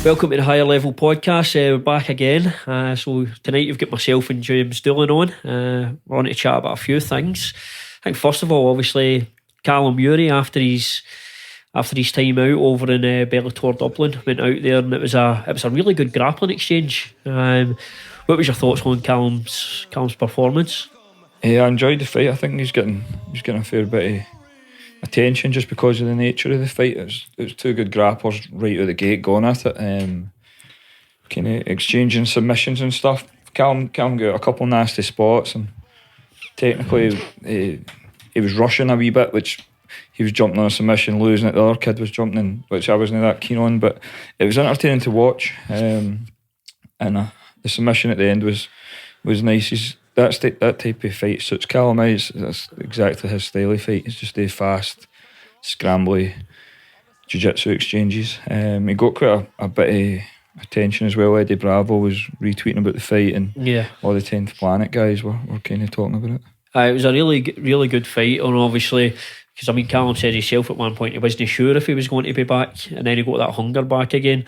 Welcome to the Higher Level Podcast. We're back again. So tonight you've got myself and James Doolan on. We're on to chat about a few things. I think first of all, obviously, Calum Murrie after his time out over in Bellator Dublin, went out there and it was a really good grappling exchange. What was your thoughts on Calum's performance? Yeah, I enjoyed the fight. I think he's getting a fair bit of attention just because of the nature of the fight. It was two good grapplers right out of the gate going at it, kind of exchanging submissions and stuff. Calum got a couple nasty spots and technically he was rushing a wee bit, which he was jumping on a submission, losing it. The other kid was jumping in, which I wasn't that keen on, but it was entertaining to watch. And the submission at the end was nice. That type of fight suits Calum. That's exactly his style of fight. It's just a fast, scrambly jiu-jitsu exchanges. He got quite a bit of attention as well. Eddie Bravo was retweeting about the fight, and all the 10th Planet guys were kind of talking about it. It was a really good fight, and obviously, because Calum said himself at one point he wasn't sure if he was going to be back, and then he got that hunger back again.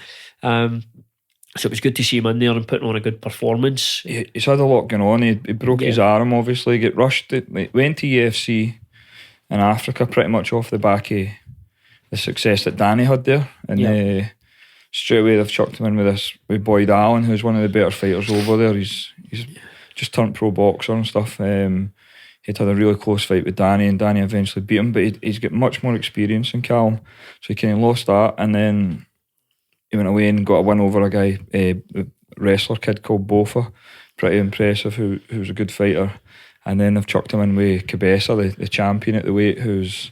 So it was good to see him in there and putting on a good performance. He's had a lot going on. He broke his arm, obviously, get rushed. Went to UFC in Africa pretty much off the back of the success that Danny had there. And straight away they've chucked him in with Boyd Allen, who's one of the better fighters over there. He's just turned pro boxer and stuff. He'd had a really close fight with Danny, and Danny eventually beat him, but he's got much more experience than Calum, so he kind of lost that, and then he went away and got a win over a guy, a wrestler kid called Bofa, pretty impressive, who was a good fighter. And then they've chucked him in with Cabeza, the champion at the weight, who's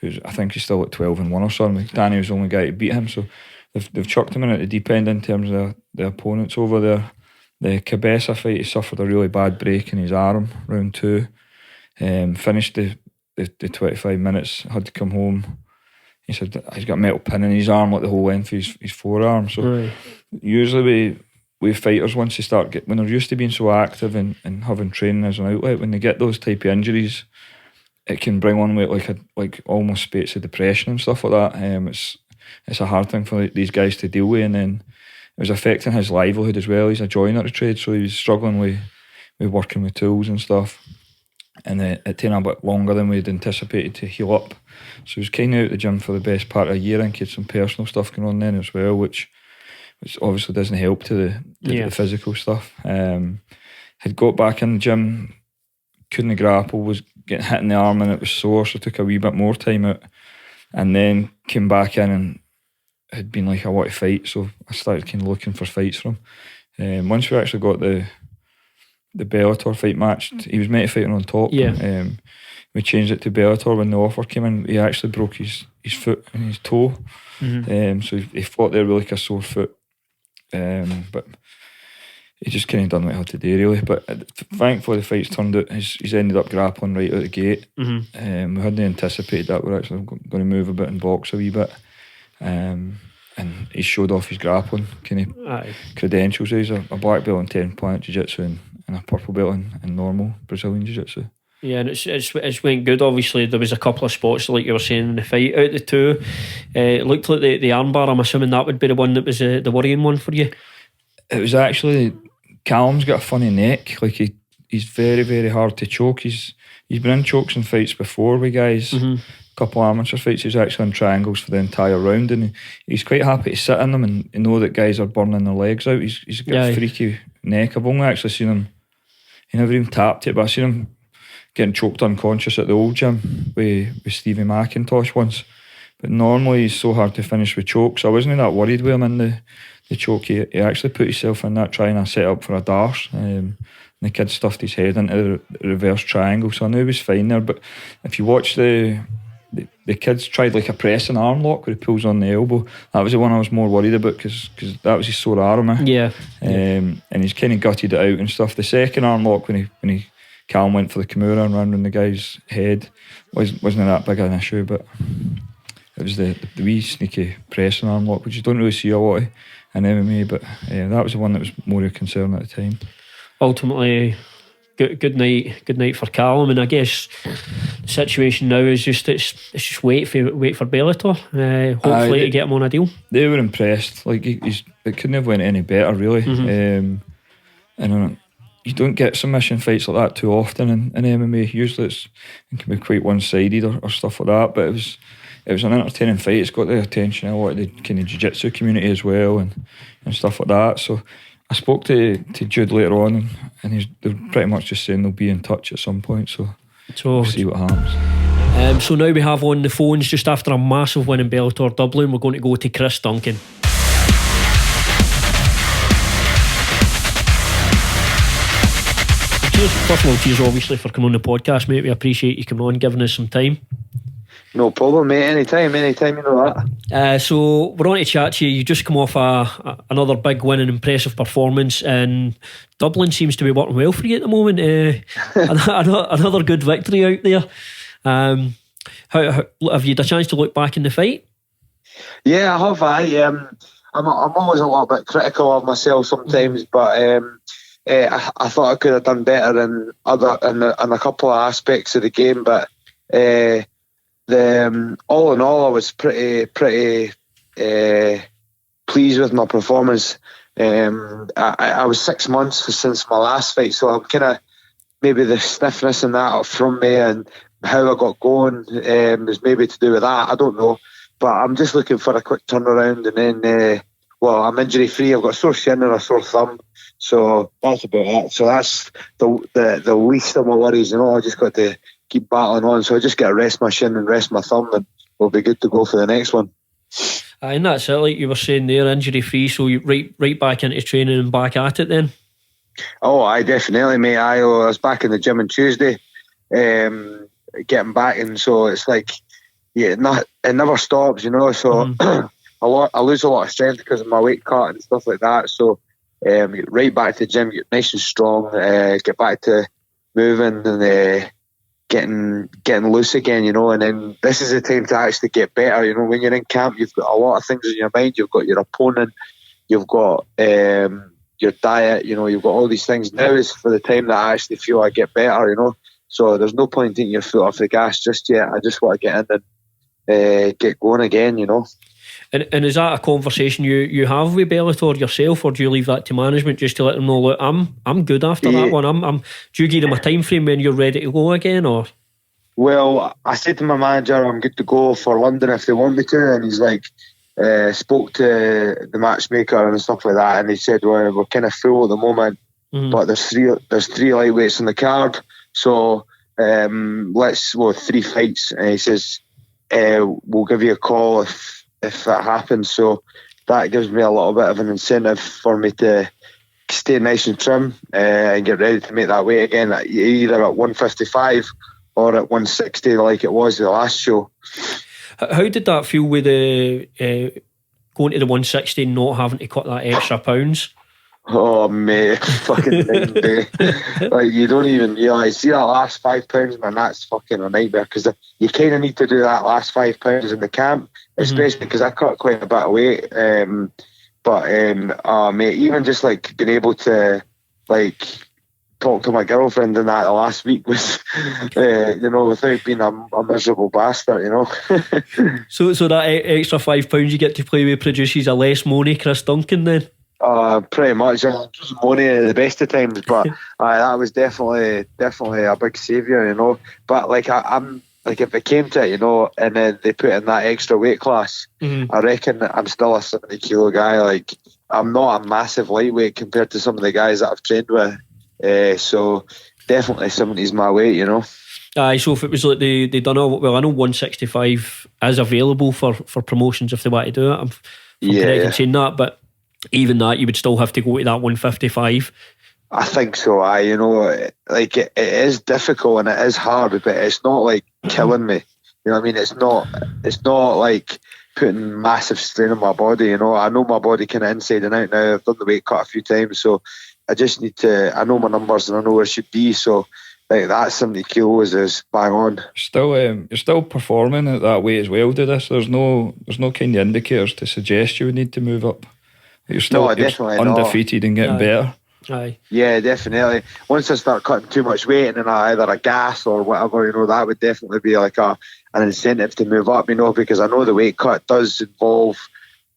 I think he's still at 12-1 or something. Danny was the only guy to beat him, so they've chucked him in at the deep end in terms of the opponents over there. The Cabeza fight, he suffered a really bad break in his arm, round 2. Finished the 25 minutes, had to come home. He said he's got a metal pin in his arm, like the whole length of his forearm. So usually with fighters, once they start when they're used to being so active and having training as an outlet, when they get those type of injuries, it can bring on with like almost spates of depression and stuff like that. It's a hard thing for these guys to deal with, and then it was affecting his livelihood as well. He's a joiner of trade, so he was struggling with working with tools and stuff. And it taken a bit longer than we'd anticipated to heal up. So he was kind of out of the gym for the best part of a year, and he had some personal stuff going on then as well, which obviously doesn't help to the physical stuff. Had got back in the gym, couldn't grapple, was getting hit in the arm and it was sore, so took a wee bit more time out, and then came back in and had been like, I want to fight, so I started kind of looking for fights for him. Once we actually got the Bellator fight match, he was meant to fight on top. We changed it to Bellator when the offer came in. He actually broke his foot and his toe. So he fought there with like a sore foot. But he just kind of done what he had to do, really. But thankfully the fight's turned out. He's ended up grappling right out the gate. We hadn't anticipated that. We're actually going to move a bit and box a wee bit. And he showed off his grappling kind of credentials. He's a black belt in 10 Planet Jiu-Jitsu and a purple belt in normal Brazilian Jiu-Jitsu. Yeah, and it's went good. Obviously, there was a couple of spots, like you were saying, in the fight. Out the two, it looked like the armbar. I'm assuming that would be the one that was the worrying one for you. It was actually, Calum's got a funny neck. Like he's very, very hard to choke. He's been in chokes and fights before with guys. A couple of amateur fights. He was actually in triangles for the entire round, and he's quite happy to sit in them and know that guys are burning their legs out. He's got a freaky neck. I've only actually seen him. He never even tapped it, but I've seen him getting choked unconscious at the old gym with Stevie Macintosh once. But normally he's so hard to finish with chokes. I wasn't that worried with him in the choke. He actually put himself in that trying to set up for a dash. And the kid stuffed his head into the reverse triangle, so I knew he was fine there. But if you watch the kids tried like a pressing arm lock where he pulls on the elbow. That was the one I was more worried about because that was his sore arm. And he's kind of gutted it out and stuff. The second arm lock when he Calum went for the Kimura and ran around the guy's head wasn't that big an issue, but it was the wee sneaky pressing arm lock, which you don't really see a lot of in MMA, but that was the one that was more of a concern at the time. Ultimately, good night for Calum, and I guess situation now is just it's just wait for Bellator. Hopefully to get him on a deal. They were impressed. Like it couldn't have went any better, really. And you don't get submission fights like that too often in MMA. Usually it can be quite one-sided or stuff like that. But it was an entertaining fight. It's got the attention of a lot of the kind of jiu-jitsu community as well and stuff like that. So I spoke to Jude later on, and they're pretty much just saying they'll be in touch at some point. So we'll see what happens. So now we have on the phones, just after a massive win in Bellator Dublin, we're going to go to Chris Duncan. First of all, cheers obviously for coming on the podcast, mate. We appreciate you coming on, giving us some time. No problem, mate. Anytime, you know that. So we're on to chat to you. You just come off another big win and impressive performance, and Dublin seems to be working well for you at the moment. Another good victory out there. How have you had a chance to look back in the fight? Yeah, I have. I'm always a little bit critical of myself sometimes, but I thought I could have done better in a couple of aspects of the game. But all in all, I was pretty pleased with my performance. I was 6 months since my last fight, so I'm kind of maybe the stiffness and that from me and how I got going was maybe to do with that. I don't know, but I'm just looking for a quick turnaround, and then I'm injury free. I've got a sore shin and a sore thumb, so that's about it. So that's the least of my worries. I just got to keep battling on. So I just got to rest my shin and rest my thumb, and we'll be good to go for the next one. And that's it, like you were saying there, injury free. So you right back into training and back at it then. Oh, I definitely, mate. I was back in the gym on Tuesday, getting back, and so it's like, it never stops, So I lose a lot of strength because of my weight cut and stuff like that. So get right back to the gym, get nice and strong, get back to moving and getting loose again, And then this is the time to actually get better. When you're in camp, you've got a lot of things in your mind. You've got your opponent, you've got your diet, you've got all these things. Now is for the time that I actually feel I get better, So there's no point taking your foot off the gas just yet. I just want to get in and get going again, And is that a conversation you have with Bellator yourself, or do you leave that to management just to let them know, look, I'm good after that one? Do you give them a time frame when you're ready to go again, or? Well, I said to my manager I'm good to go for London if they want me to, and he's like, spoke to the matchmaker and stuff like that, and he said, well, we're kind of full at the moment, but there's three lightweights on the card, so 3 fights, and he says we'll give you a call if that happens. So that gives me a little bit of an incentive for me to stay nice and trim and get ready to make that weight again, either at 155 or at 160 like it was the last show. How did that feel with the going to the 160 and not having to cut that extra pounds? Oh mate, fucking nightmare. Like, you don't even realise. See that last 5 pounds, man, that's fucking a nightmare, because you kind of need to do that last 5 pounds in the camp, especially because I cut quite a bit of weight. Mate, even just like being able to like talk to my girlfriend in that the last week was, without being a miserable bastard, So that extra £5 you get to play with produces a less money Chris Duncan then? Pretty much. Just money at the best of times, but that was definitely a big saviour, But like I'm like, if it came to it, and then they put in that extra weight class, I reckon I'm still a 70 kilo guy. Like, I'm not a massive lightweight compared to some of the guys that I've trained with. So definitely 70's my weight, So if it was like they done I know 165 is available for promotions if they want to do it. I'm correct in saying that, but even that, you would still have to go to that 155. I think so. Like it is difficult and it is hard, but it's not like killing me. You know what I mean? It's not like putting massive strain on my body. I know my body kind of inside and out now. I've done the weight cut a few times, so I just need to. I know my numbers and I know where I should be. So like that 70 kilos is bang on. You're still performing at that weight as well, do this? There's no kind of indicators to suggest you would need to move up. You're still undefeated and getting better. Aye. Yeah, definitely. Once I start cutting too much weight and then I either a gas or whatever, that would definitely be like an incentive to move up, because I know the weight cut does involve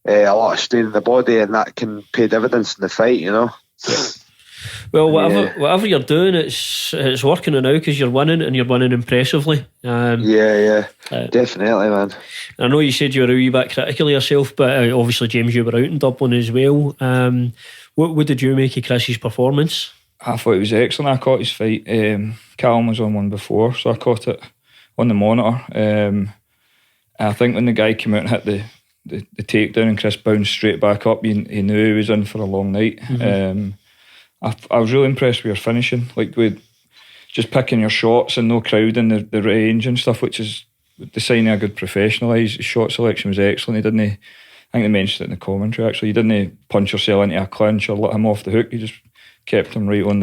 a lot of strain in the body, and that can pay dividends in the fight, Yeah. Well, whatever you're doing, it's working now because you're winning, and you're winning impressively. Definitely, man. I know you said you were a wee bit critical of yourself, but obviously, James, you were out in Dublin as well. What did you make of Chris's performance? I thought it was excellent. I caught his fight. Calum was on one before, so I caught it on the monitor. I think when the guy came out and hit the takedown and Chris bounced straight back up, he knew he was in for a long night. I was really impressed with your finishing, like with just picking your shots and no crowding the range and stuff, which is the sign of a good professional. His shot selection was excellent. He didn't, I think they mentioned it in the commentary actually, you didn't punch yourself into a clinch or let him off the hook. You just kept him right on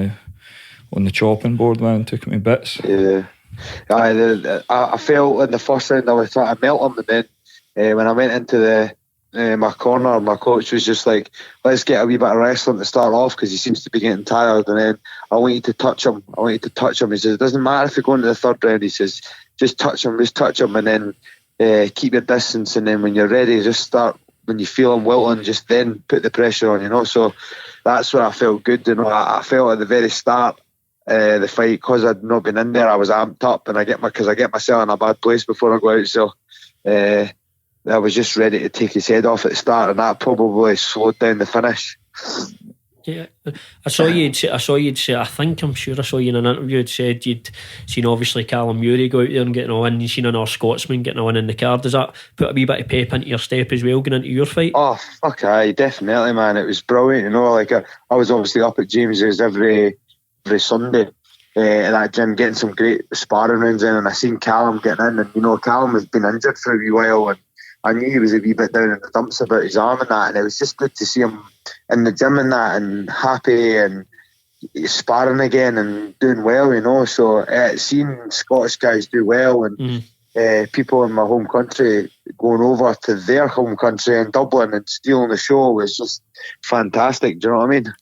the chopping board, man, took him to bits. Yeah, I felt in the first round I was trying to melt him, and then when I went into my corner, my coach was just like, let's get a wee bit of wrestling to start off because he seems to be getting tired, and then I want you to touch him. He says, it doesn't matter if you go into the third round, he says, just touch him, and then keep your distance, and then when you're ready, just start, when you feel him wilting, just then put the pressure on, so that's where I felt good. I felt at the very start the fight, because I'd not been in there, I was amped up, and I get myself in a bad place before I go out, so I was just ready to take his head off at the start, and that probably slowed down the finish. Yeah, I saw you'd say, I'm sure I saw you in an interview, you'd said you'd seen obviously Calum Murrie go out there and getting a win, you'd seen another Scotsman getting a win in the card. Does that put a wee bit of pep into your step as well, going into your fight? Oh, fuck aye, definitely, man. It was brilliant, like I was obviously up at James's every Sunday at that gym, getting some great sparring rounds in, and I seen Calum getting in, and Calum has been injured for a wee while, and I knew he was a wee bit down in the dumps about his arm and that, and it was just good to see him in the gym and that, and happy and sparring again and doing well, so seeing Scottish guys do well, and people in my home country going over to their home country in Dublin and stealing the show was just fantastic. Do you know what I mean?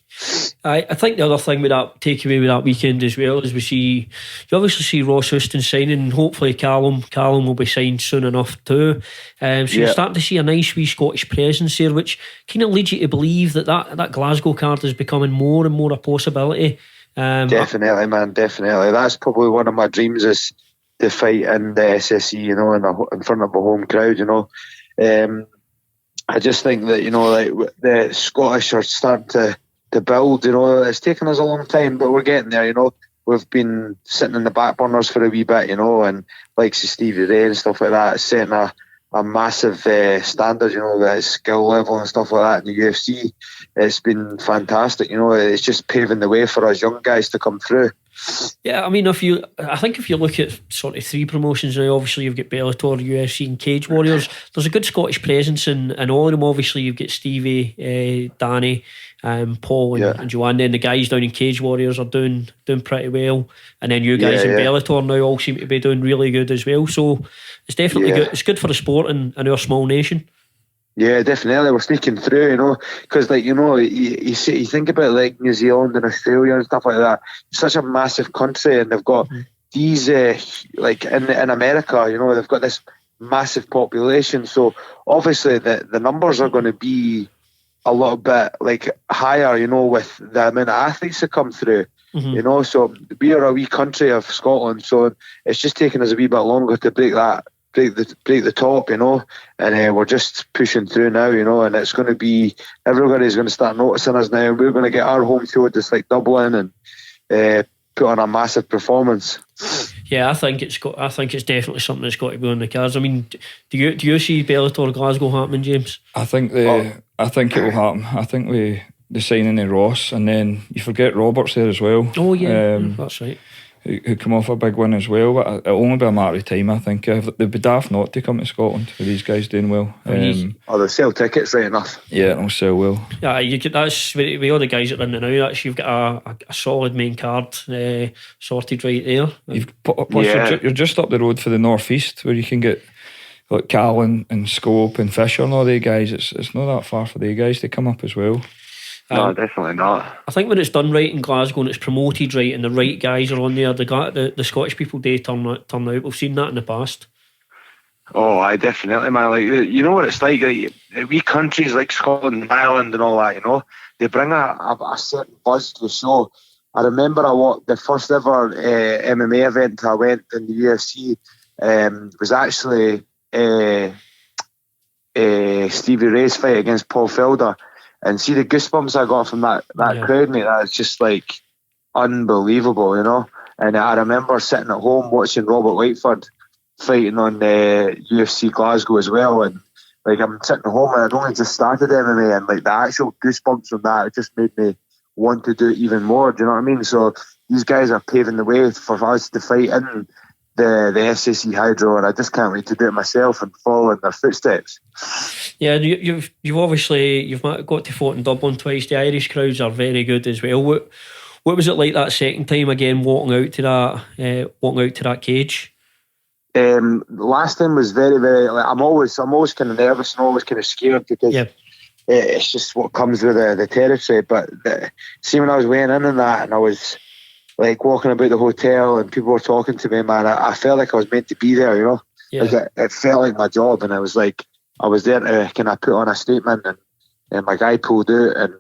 I think the other thing with that takeaway with that weekend as well is you obviously see Ross Houston signing, and hopefully Calum will be signed soon enough too. You're starting to see a nice wee Scottish presence here, which kind of leads you to believe that Glasgow card is becoming more and more a possibility. Definitely, man, definitely. That's probably one of my dreams, is to fight in the SSE, in front of a home crowd. I just think that like the Scottish are starting to build. It's taken us a long time, but we're getting there. We've been sitting in the back burners for a wee bit, and like Stevie Ray and stuff like that, setting a massive standard, the skill level and stuff like that in the UFC. It's been fantastic. It's just paving the way for us young guys to come through. Yeah, I mean, if you look at sort of three promotions now, obviously you've got Bellator, UFC and Cage Warriors. There's a good Scottish presence in all of them. Obviously you've got Stevie, Danny, Paul and Joanne. Then the guys down in Cage Warriors are doing pretty well, and then you guys in Bellator now all seem to be doing really good as well. So it's definitely good. It's good for the sport in our small nation. Yeah, definitely. We're sneaking through, because you think about like New Zealand and Australia and stuff like that. It's such a massive country, and they've got these like in America, they've got this massive population. So obviously the numbers are going to be a little bit like higher, with the amount of athletes that come through. So we are a wee country of Scotland, so it's just taking us a wee bit longer to break the top, and we're just pushing through now, and it's going to be, everybody's going to start noticing us now, and we're going to get our home show just like Dublin and put on a massive performance. Yeah, I think it's definitely something that's got to be on the cards. I mean, do you see Bellator Glasgow happening, James? I think it will happen. I think the signing of Ross, and then you forget Roberts there as well. Oh yeah, that's right. Who come off a big win as well, but it'll only be a matter of time. I think they'd be daft not to come to Scotland with these guys doing well. They'll sell tickets right enough. Yeah, they'll sell well. Yeah, that's with all the guys that are in there now. You've got a solid main card sorted right there. You're just up the road for the North East, where you can get like Callan and Scope and Fisher and all the guys. It's not that far for the guys to come up as well. No, definitely not. I think when it's done right in Glasgow and it's promoted right and the right guys are on there, the Scottish people do turn out. We've seen that in the past. Oh, I definitely, man. Like, you know what it's like. We countries like Scotland and Ireland and all that, you know, they bring a certain buzz to the show. I remember the first ever MMA event I went in the UFC was actually Stevie Ray's fight against Paul Felder, and see the goosebumps I got from that crowd, mate. That's just like unbelievable, you know. And I remember sitting at home watching Robert Whiteford fighting on UFC Glasgow as well, and like I'm sitting at home and I'd only just started MMA, and like the actual goosebumps from that, it just made me want to do it even more. Do you know what I mean? So these guys are paving the way for us to fight in the SAC Hydro, and I just can't wait to do it myself and follow in their footsteps. Yeah, you've obviously got to fight in Dublin twice. The Irish crowds are very good as well. What was it like that second time again, walking out to that cage? Last time was very, very. Like, I'm always kind of nervous and always kind of scared because it's just what comes with the territory. But see, when I was weighing in on that, and I was like walking about the hotel, and people were talking to me, man, I felt like I was meant to be there. You know, like it felt like my job, and I was like, I was there to kind of put on a statement, and my guy pulled out and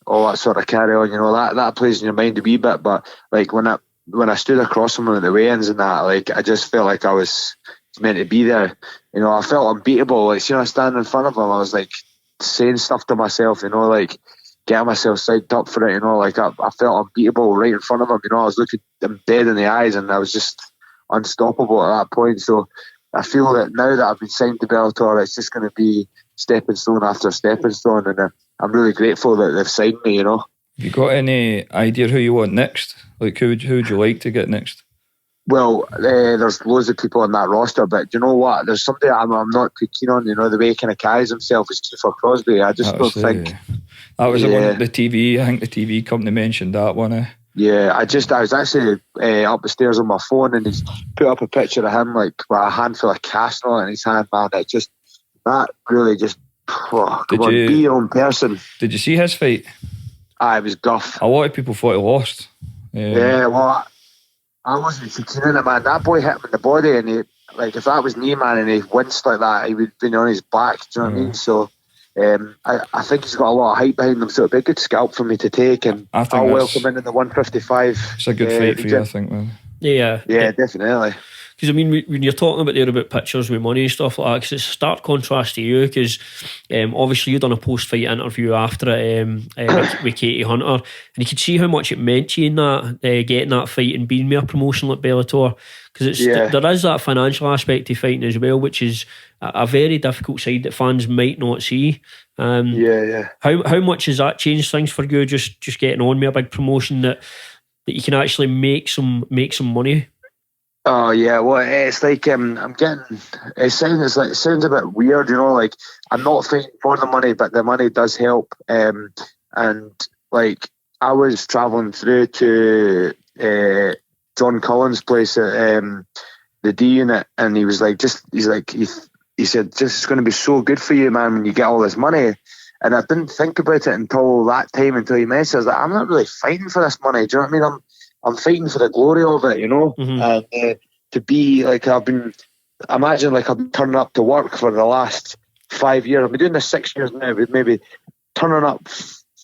all that sort of carry on. You know, that plays in your mind a wee bit, but like when I stood across him at the weigh-ins and that, like I just felt like I was meant to be there. You know, I felt unbeatable. Like, see, when I stand in front of him, I was like saying stuff to myself, you know, like getting myself psyched up for it. You know, like I felt unbeatable right in front of him. You know, I was looking him dead in the eyes, and I was just unstoppable at that point. So I feel that now that I've been signed to Bellator, it's just going to be stepping stone after stepping stone, and I'm really grateful that they've signed me. You know. Have you got any idea who you want next? Like, who would you like to get next? Well, there's loads of people on that roster, but do you know what? There's somebody I'm not too keen on. You know, the way he kind of carries himself is Kiefer Crosby. I just don't think that was the one. The TV, I think the TV company mentioned that one. Yeah, I was actually up the stairs on my phone, and he's put up a picture of him like with a handful of cash and all in his hand. Man, that really just be your own person. Did you see his fight? It was guff. A lot of people thought he lost. Yeah, well, I wasn't too keen on it, man. That boy hit him in the body, and he, like, if that was me, man, and he winced like that, he would have been on his back. Do you know what I mean? So I think he's got a lot of hype behind him, so it'd be a good scalp for me to take, and I'll welcome him in the 155. It's a good fight for you, I think, man. Yeah, definitely. Because I mean, when you're talking about pictures with money and stuff like that, because it's a stark contrast to you, because obviously you done a post-fight interview after it with Katie Hunter, and you could see how much it meant to you in that, getting that fight and being with a promotion like Bellator, because there is that financial aspect to fighting as well, which is a very difficult side that fans might not see. How much has that changed things for you, just getting on with a big promotion that you can actually make some money? Oh yeah, well it's like it sounds a bit weird, you know, like I'm not fighting for the money, but the money does help. And like I was travelling through to John Cullen's place at the D unit, and he said, just it's going to be so good for you, man, when you get all this money. And I didn't think about it until that time, until he mentioned it. I was like, I'm not really fighting for this money. Do you know what I mean? I'm fighting for the glory of it, you know. And to be like, I've been turning up to work for the last 5 years. I've been doing this 6 years now, but maybe turning up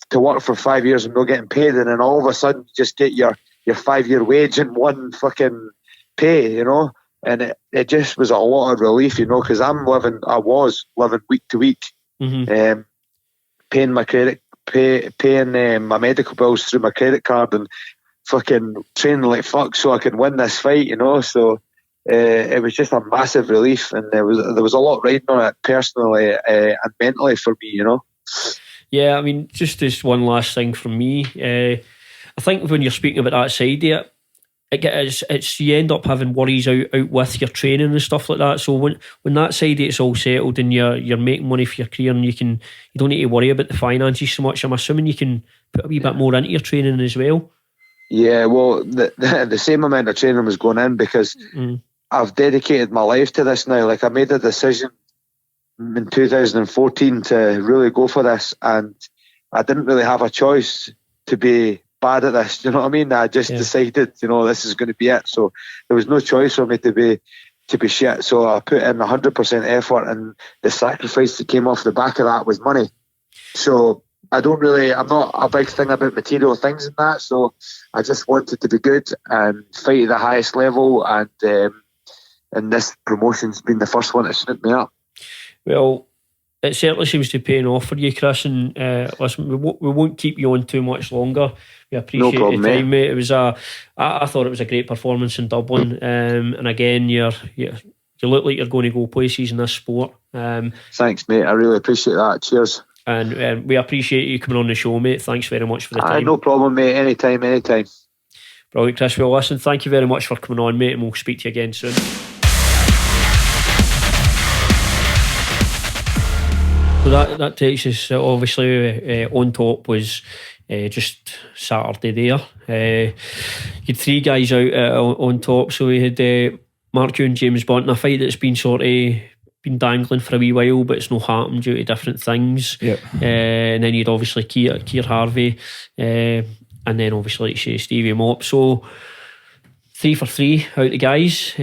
to work for 5 years and not getting paid, and then all of a sudden you just get your 5 year wage in one fucking pay, you know. And it just was a lot of relief, you know, because I was living week to week, paying my paying my medical bills through my credit card, and fucking training like fuck so I could win this fight, you know. So it was just a massive relief, and there was a lot riding on it personally and mentally for me, you know. Yeah, I mean, just this one last thing from me. I think when you're speaking about that side of it's you end up having worries out with your training and stuff like that. So when that side of it's all settled and you're making money for your career, and you don't need to worry about the finances so much, I'm assuming you can put a wee bit more into your training as well. Yeah, well, the same amount of training was going in because I've dedicated my life to this now. Like, I made a decision in 2014 to really go for this, and I didn't really have a choice to be bad at this. Do you know what I mean? I just decided, this is going to be it. So there was no choice for me to be shit. So I put in 100% effort, and the sacrifice that came off the back of that was money. So I'm not a big thing about material things and that. So I just wanted to be good and fight at the highest level. And this promotion's been the first one to snoop me up. Well, it certainly seems to be paying off for you, Chris. And listen, we won't keep you on too much longer. We appreciate your time, mate. It was I thought it was a great performance in Dublin. And again, you look like you're going to go places in this sport. Thanks, mate. I really appreciate that. Cheers. And we appreciate you coming on the show, mate. Thanks very much for the time. No problem, mate. Anytime. Brilliant, Chris. Well, listen, thank you very much for coming on, mate, and we'll speak to you again soon. So that takes us, obviously, on top was just Saturday there. You had 3 guys out on top. So we had Mark Ewen, James Bond, a fight that's been sort of been dangling for a wee while, but it's not happened due to different things. Yep. And then you'd obviously Kier Harvie, and then obviously, like you say, Stevie Mop. So 3 for 3 out the guys.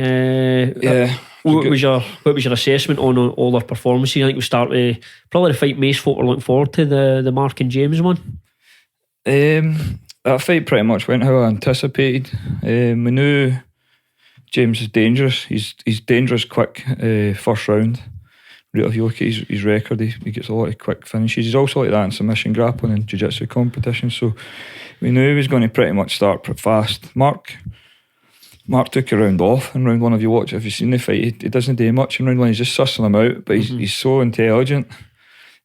What was your assessment on all their performances? I think we start with probably the fight most folk were looking forward to, the Mark and James one. That fight pretty much went how I anticipated. We knew James is dangerous. He's dangerous quick first round. If you look at his record, he gets a lot of quick finishes. He's also like that in submission grappling and jiu-jitsu competitions. So we knew he was going to pretty much start fast. Mark took a round off in round 1. If you've seen the fight, he doesn't do much in round 1. He's just sussing him out, but he's so intelligent.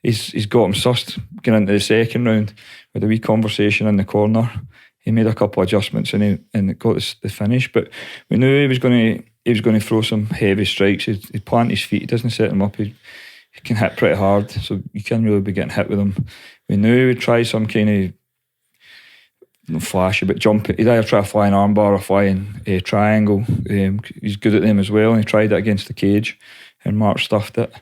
He's got him sussed getting into the second round with a wee conversation in the corner. He made a couple of adjustments and it got the finish. But we knew he was going to throw some heavy strikes. He'd plant his feet. He doesn't set them up. He can hit pretty hard, so you can't really be getting hit with him. We knew he would try some kind of not flashy, but jump. He'd either try a flying armbar or a flying triangle. He's good at them as well, and he tried it against the cage, and Mark stuffed it.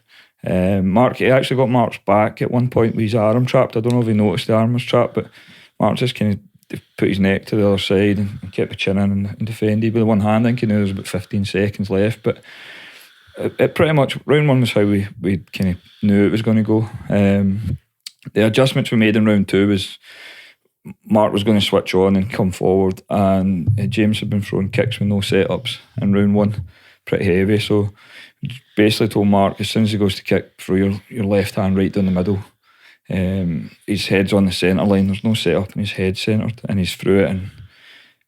He actually got Mark's back at one point with his arm trapped. I don't know if he noticed the arm was trapped, but Mark just kind of put his neck to the other side and kept the chin in and defended with one hand. I think he knew there was about 15 seconds left, but it pretty much round 1 was how we kind of knew it was going to go. The adjustments we made in round 2 was Mark was going to switch on and come forward, and James had been throwing kicks with no setups in round 1, pretty heavy. So basically told Mark, as soon as he goes to kick, throw your left hand right down the middle. His head's on the centre line, there's no setup, and his head's centred, and he's through it and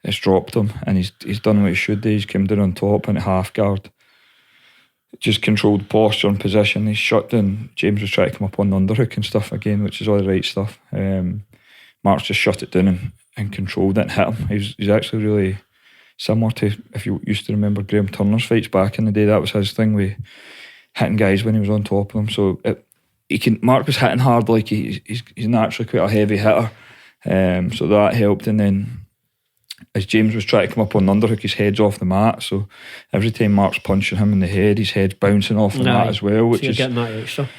it's dropped him, and he's done what he should do. He's come down on top in a half guard, just controlled posture and position. He's shut down. James was trying to come up on the underhook and stuff again, which is all the right stuff. Mark's just shut it down and controlled it and hit him. He's actually really similar to, if you used to remember Graham Turner's fights back in the day, that was his thing with hitting guys when he was on top of them. So Mark was hitting hard, like he's naturally quite a heavy hitter, so that helped. And then as James was trying to come up on the underhook, his head's off the mat, so every time Mark's punching him in the head, his head's bouncing off the mat as well, which is getting that extra.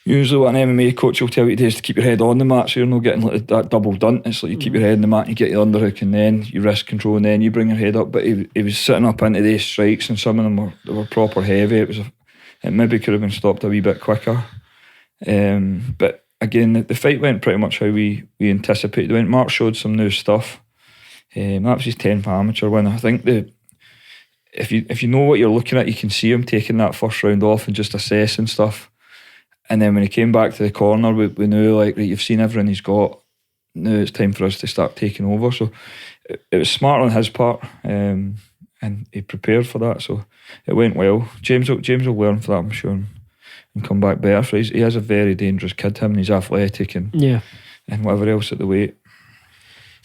Usually what an MMA coach will tell you to do is to keep your head on the mat, so you're not getting like that double dunt. It's like you keep your head in the mat and you get your underhook, and then you wrist control, and then you bring your head up. But he was sitting up into these strikes, and some of them were proper heavy. It maybe could have been stopped a wee bit quicker. But again, the fight went pretty much how we anticipated. Mark showed some new stuff. That was his 10th amateur win. I think if you know what you're looking at, you can see him taking that first round off and just assessing stuff. And then when he came back to the corner, we knew, like, right, you've seen everything he's got. Now it's time for us to start taking over. So it was smart on his part, and he prepared for that. So it went well. James will learn for that, I'm sure, and come back better. So he is a very dangerous kid, him, and he's athletic and whatever else at the weight.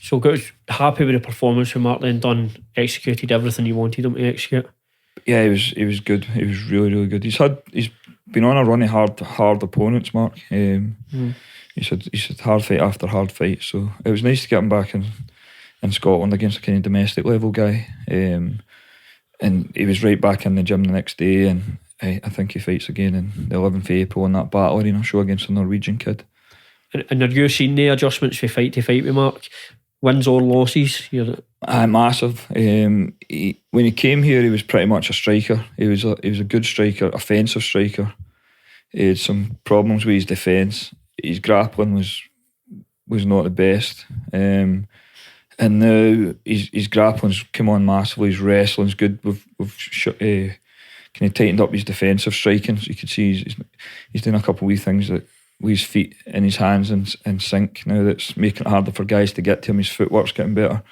So happy with the performance when Mark then executed everything you wanted him to execute? Yeah, he was good. He was really, really good. He's been on a run of hard opponents, Mark. He's had hard fight after hard fight, so it was nice to get him back in Scotland against a kind of domestic level guy. And he was right back in the gym the next day, and I think he fights again in the 11th of April in that Battle Arena show against a Norwegian kid. And are you seeing the adjustments from fight to fight with Mark? Wins or losses? Massive. When he came here, he was pretty much a striker. He was a good striker, offensive striker. He had some problems with his defence. His grappling was not the best. And now his grappling's come on massively. His wrestling's good. We've kind of tightened up his defensive striking. So you could see he's doing a couple of wee things that with his feet and his hands in sync now, that's making it harder for guys to get to him. His footwork's getting better.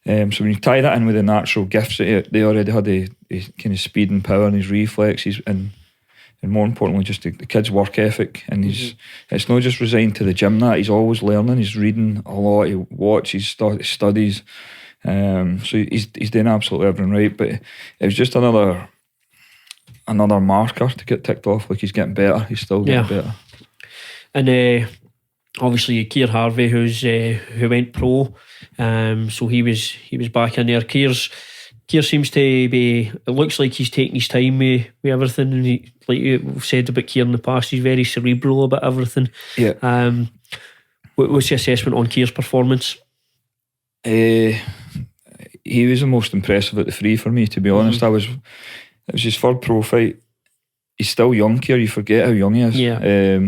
So when you tie that in with the natural gifts that they already had, a kind of speed and power and his reflexes, and more importantly just the kid's work ethic, and it's not just resigned to the gym. That he's always learning, he's reading a lot, he watches, studies, so he's doing absolutely everything right. But it was just another marker to get ticked off. Like, he's getting better, he's still getting better. And obviously Kier Harvie, who went pro, so he was back in there. Kier seems to be, it looks like he's taking his time with everything, and he, like we've said about Kier in the past, he's very cerebral about everything. Yeah. What's your assessment on Kier's performance? He was the most impressive at the free for me, to be honest. It was his third pro fight. He's still young, Kier, you forget how young he is. Yeah.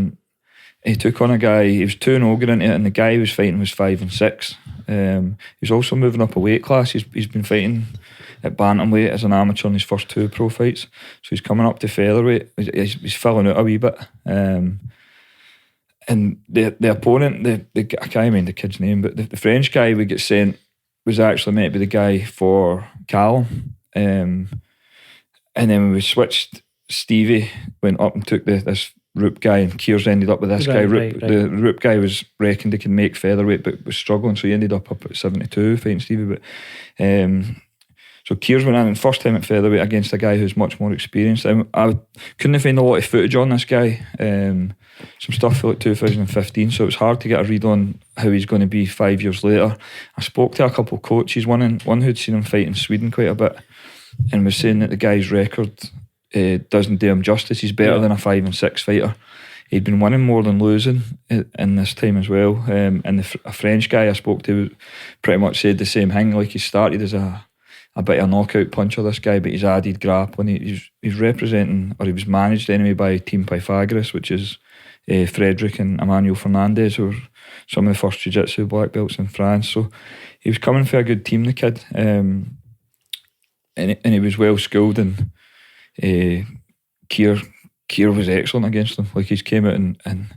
He took on a guy, he was 2-0 going into it, and the guy he was fighting was 5 and 6. He was also moving up a weight class. He's been fighting at bantamweight as an amateur in his first 2 pro fights, so he's coming up to featherweight. He's filling out a wee bit, and the opponent, I can't remember the kid's name, but the French guy we get sent was actually meant to be the guy for Calum, and then when we switched, Stevie went up and took this Roop guy, and Kier's ended up with this guy. Right. The Roop guy was reckoned he could make featherweight but was struggling, so he ended up at 72 fighting Stevie. But so Kier's went in first time at featherweight against a guy who's much more experienced. I couldn't find a lot of footage on this guy, some stuff for like 2015, so it was hard to get a read on how he's going to be 5 years later. I spoke to a couple of coaches, one who'd seen him fight in Sweden quite a bit, and was saying that the guy's record doesn't do him justice. He's better than a 5 and 6 fighter. He'd been winning more than losing in this time as well. And a French guy I spoke to pretty much said the same thing. Like, he started as a bit of a knockout puncher, this guy, but he's added grappling. He's representing, or he was managed anyway, by Team Pythagoras, which is Frederick and Emmanuel Fernandez, who were some of the first jiu-jitsu black belts in France. So he was coming for a good team, the kid, and he was well skilled. And Kier was excellent against him. Like, he's came out and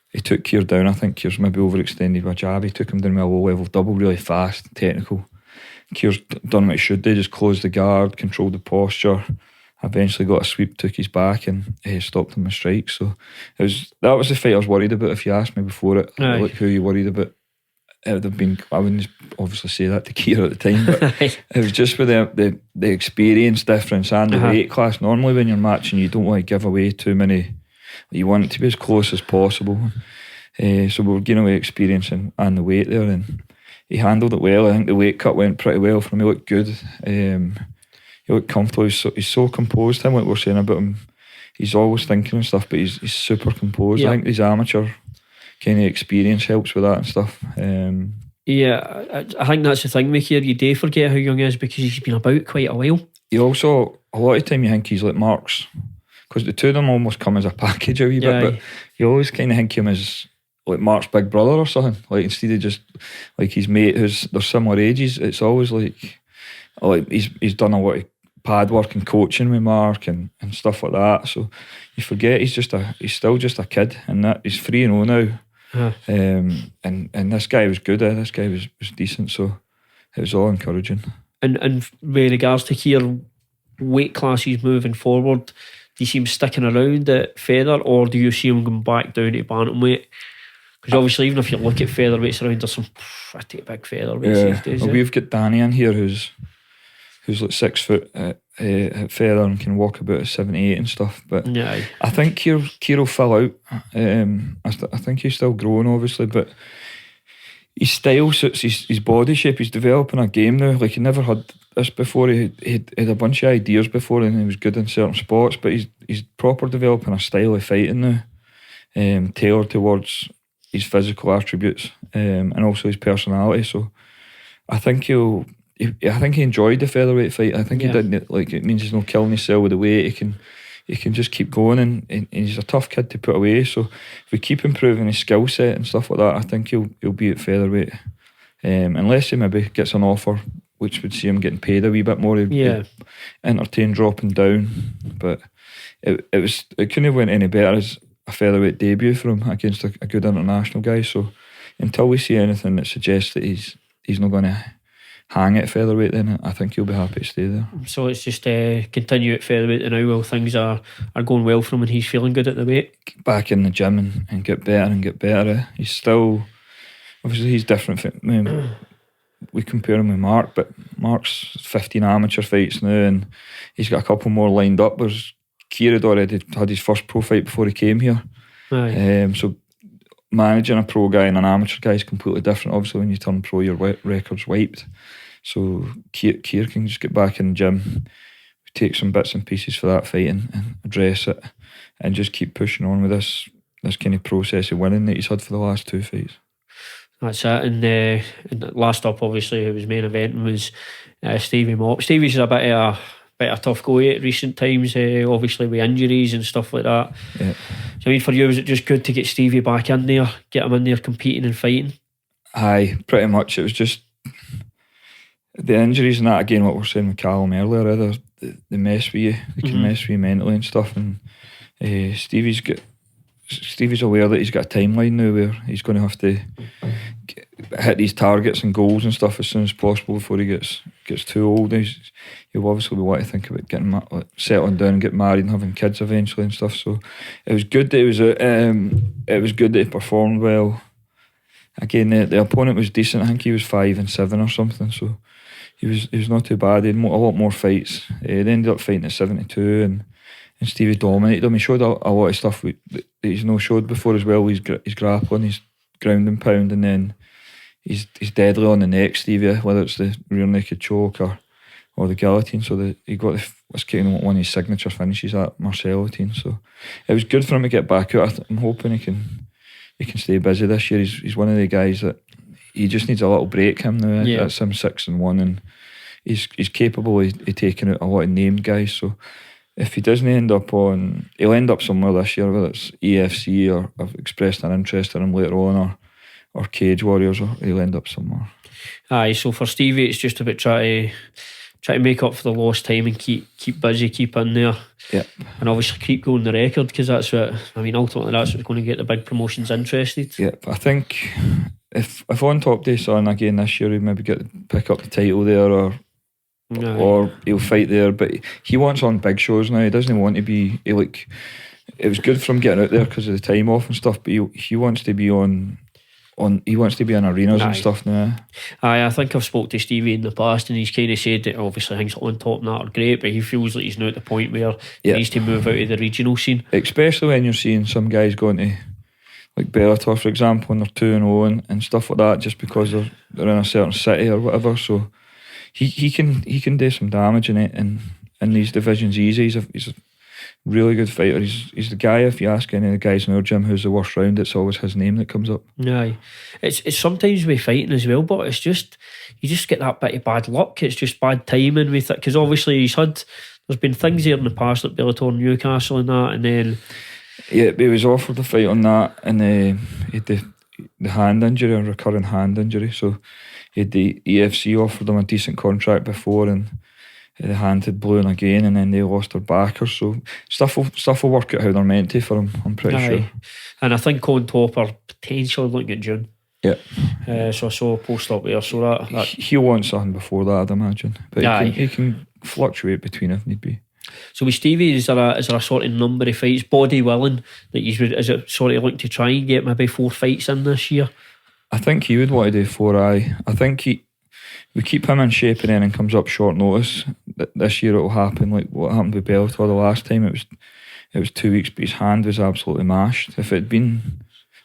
he took Kier down. I think Kier's maybe overextended with a jab. He took him down with a low level double, really fast, technical. Kier's done what he should do, just closed the guard, controlled the posture, eventually got a sweep, took his back, and stopped him with strikes. So that was the fight I was worried about. If you asked me before it, like, who you worried about, it would have been, I wouldn't obviously say that to Kier at the time, but it was just with the experience difference and the weight class. Normally when you're matching, you don't want to give away too many, you want it to be as close as possible. So we were getting away experience and the weight there, and he handled it well. I think the weight cut went pretty well for him. He looked good. He looked comfortable. He's so composed. Him, like we're saying about him, he's always thinking and stuff, but he's super composed. I think his amateur kind of experience helps with that and stuff. I think that's the thing with Kier. You do forget how young he is because he's been about quite a while. He also, a lot of time you think he's like Mark's, because the two of them almost come as a package a wee bit, but you always kind of think him as like Mark's big brother or something, like, instead of just like his mate who's, they're similar ages. It's always like he's done a lot of pad work and coaching with Mark and stuff like that, so you forget he's still just a kid, and that he's 3-0 now. And this guy was good. This guy was decent, so it was all encouraging. And with regards to Kier, weight classes moving forward, do you see him sticking around at feather, or do you see him going back down to bantamweight? Because obviously, even if you look at featherweights around, there's some pretty big featherweight safeties. Well, we've got Danny in here who's like 6 foot at feather and can walk about at 78 and stuff. But I think Kier will fill out. I think he's still growing, obviously, but his style suits his body shape. He's developing a game now. Like, he never had this before. He had a bunch of ideas before, and he was good in certain spots, but he's proper developing a style of fighting now, tailored towards his physical attributes, and also his personality. So I think he enjoyed the featherweight fight. I think he didn't like it. Means he's not killing himself with the weight. He can just keep going, and he's a tough kid to put away. So if we keep improving his skill set and stuff like that, I think he'll be at featherweight. Unless he maybe gets an offer which would see him getting paid a wee bit more, he'd entertain dropping down. But it couldn't have went any better as a featherweight debut for him against a good international guy. So until we see anything that suggests that he's not going to hang at featherweight, then I think he'll be happy to stay there. So it's just continue at featherweight now while things are going well for him and he's feeling good at the weight. Get back in the gym and get better. He's still, obviously he's different. I mean, we compare him with Mark, but Mark's 15 amateur fights now and he's got a couple more lined up. Whereas Kier had already had his first pro fight before he came here. So managing a pro guy and an amateur guy is completely different. Obviously when you turn pro, your record's wiped. So Kier can just get back in the gym, take some bits and pieces for that fight and address it, and just keep pushing on with this kind of process of winning that he's had for the last 2 fights. That's it. And last up, obviously, it was main event was Stevie Mop. Stevie's a bit of a tough go at recent times, obviously with injuries and stuff like that. Yeah. So I mean, for you, was it just good to get Stevie back in there, get him in there competing and fighting? Aye, pretty much. It was just the injuries and that, again, what we were saying with Calum earlier, they mess with you. They can mess with you mentally and stuff. And Stevie's aware that he's got a timeline now where he's going to have to hit these targets and goals and stuff as soon as possible before he gets too old. He'll obviously be wanting to think about getting settling down and getting married and having kids eventually and stuff. So it was good that he performed well. Again, the opponent was decent. I think he was 5-7 or something. So he was not too bad. He had a lot more fights. They ended up fighting at 72 and Stevie dominated him. He showed a lot of stuff that he's not showed before as well. His grappling, his ground and pound, and then he's deadly on the neck, Stevie, whether it's the rear naked choke or the guillotine. So he got this kind of one of his signature finishes, that Marcellotine. So it was good for him to get back out. I'm hoping he can stay busy this year. He's one of the guys that he just needs a little break. Him now. Yeah. That's him 6-1, and he's capable of taking out a lot of named guys. So if he doesn't he'll end up somewhere this year, whether it's EFC or I've expressed an interest in him later on, or Cage Warriors, or he'll end up somewhere. Aye, so for Stevie, it's just about try to make up for the lost time and keep busy, keep in there. Yep. And obviously keep going the record, because that's what, I mean, ultimately that's what's going to get the big promotions interested. Yep, I think if On Top Day's on again this year, he'll maybe pick up the title there, or he'll fight there. But he wants on big shows now. He doesn't want to be it was good for him getting out there because of the time off and stuff, but he wants to be on he wants to be in arenas and stuff now. I think I've spoke to Stevie in the past, and he's kind of said that obviously things On Top and that are great, but he feels like he's now at the point where he needs to move out of the regional scene, especially when you're seeing some guys going to like Bellator, for example, and they're 2-0 and stuff like that, just because they're in a certain city or whatever. So he can do some damage in it in these divisions easy. He's a really good fighter. He's the guy, if you ask any of the guys in our gym who's the worst round, it's always his name that comes up. Aye. It's sometimes with fighting as well, but it's just, you just get that bit of bad luck. It's just bad timing with it, because obviously there's been things here in the past like Bellator and Newcastle and that, and then he was offered a fight on that, and he had the hand injury, a recurring hand injury, so he had the EFC offered him a decent contract before, and the hand had blown again, and then they lost their backers. So stuff will work out how they're meant to for him, I'm pretty sure. And I think On Top are potentially looking at June. Yeah. So I saw a post up there. So that he'll want something before that, I'd imagine. But he can fluctuate between if need be. So with Stevie, is there a sort of number of fights, body willing, that is it sort of looking to try and get maybe 4 fights in this year? I think he would want to do 4. I think we keep him in shape and then it comes up short notice. This year it'll happen like what happened with Bellator the last time. It was 2 weeks, but his hand was absolutely mashed. If it had been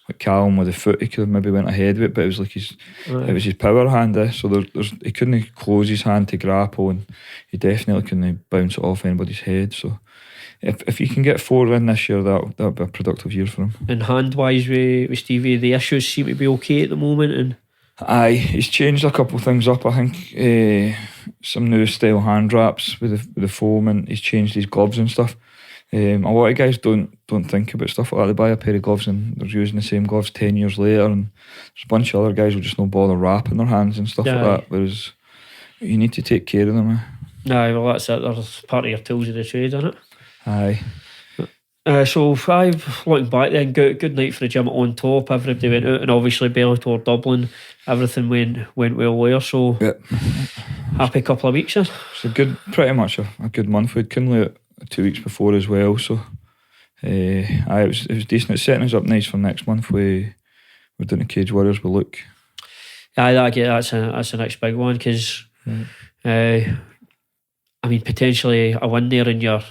like Calum with the foot, he could have maybe went ahead with it, but it was like it was his power hand. So he couldn't close his hand to grapple, and he definitely couldn't bounce it off anybody's head. So if he can get 4 in this year, that'll be a productive year for him. And hand wise with Stevie, the issues seem to be okay at the moment. And aye, he's changed a couple of things up. I think some new style hand wraps with the foam, and he's changed his gloves and stuff. A lot of guys don't think about stuff like that. They buy a pair of gloves and they're using the same gloves 10 years later, and there's a bunch of other guys who just don't bother wrapping their hands and stuff like that. Whereas you need to take care of them. Aye, well that's it. There's part of your tools of the trade, isn't it? Aye. So looking back then, good night for the gym On Top. Everybody went out, and obviously Bellator Dublin, everything went well there. So yep. Happy couple of weeks then. It's pretty much a good month. We'd Kinley out 2 weeks before as well. So it was decent. It's setting us up nice for next month. We're doing the Cage Warriors with Luke. Aye, that's the next big one, because I mean, potentially a win there and you're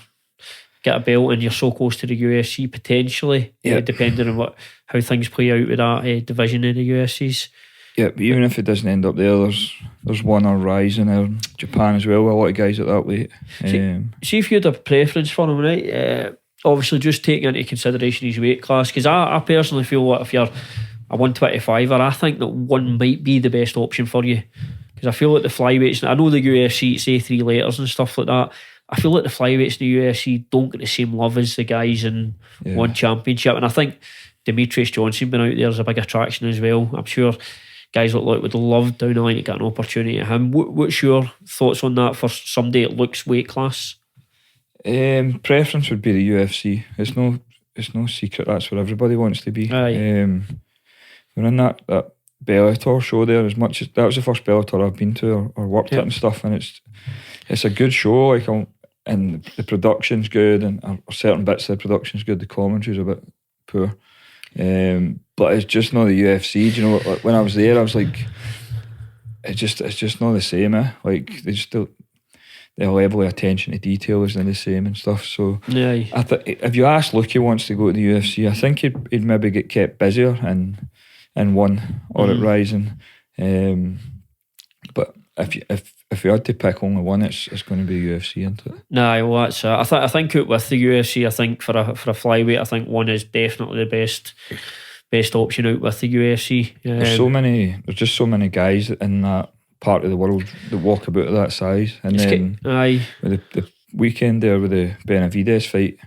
get a belt and you're so close to the UFC potentially, depending on how things play out with that division in the UFCs. Yeah, but even if it doesn't end up there, there's one or Rising there in Japan as well, with a lot of guys at that weight. See if you had a preference for him, right? Obviously, just taking into consideration his weight class, because I personally feel that if you're a 125er, I think that one might be the best option for you. Because I feel like the flyweights, I know the UFC say 3 letters and stuff like that. I feel like the flyweights in the UFC don't get the same love as the guys in one championship. And I think Demetrius Johnson being out there is a big attraction as well. I'm sure guys like would love down the line to get an opportunity at him. What's your thoughts on that for somebody at Luke's weight class? Preference would be the UFC. It's no secret that's where everybody wants to be. We're in that Bellator show there, as much as that was the first Bellator I've been to or worked at and stuff, and it's a good show, and the production's good, and certain bits of the production's good, the commentary's a bit poor, but it's just not the UFC. Do you know, like when I was there I was like, it's just not the same. Like they just don't, the level of attention to detail isn't the same and stuff. So if you ask Luke, he wants to go to the UFC, I think he'd maybe get kept busier in one or at Rising, but if you had to pick only one, it's going to be UFC, isn't it? Nah, well that's I think with the UFC, I think for a flyweight, I think one is definitely the best option out with the UFC. There's just so many guys in that part of the world that walk about at that size, and then with the weekend there with the Benavidez fight,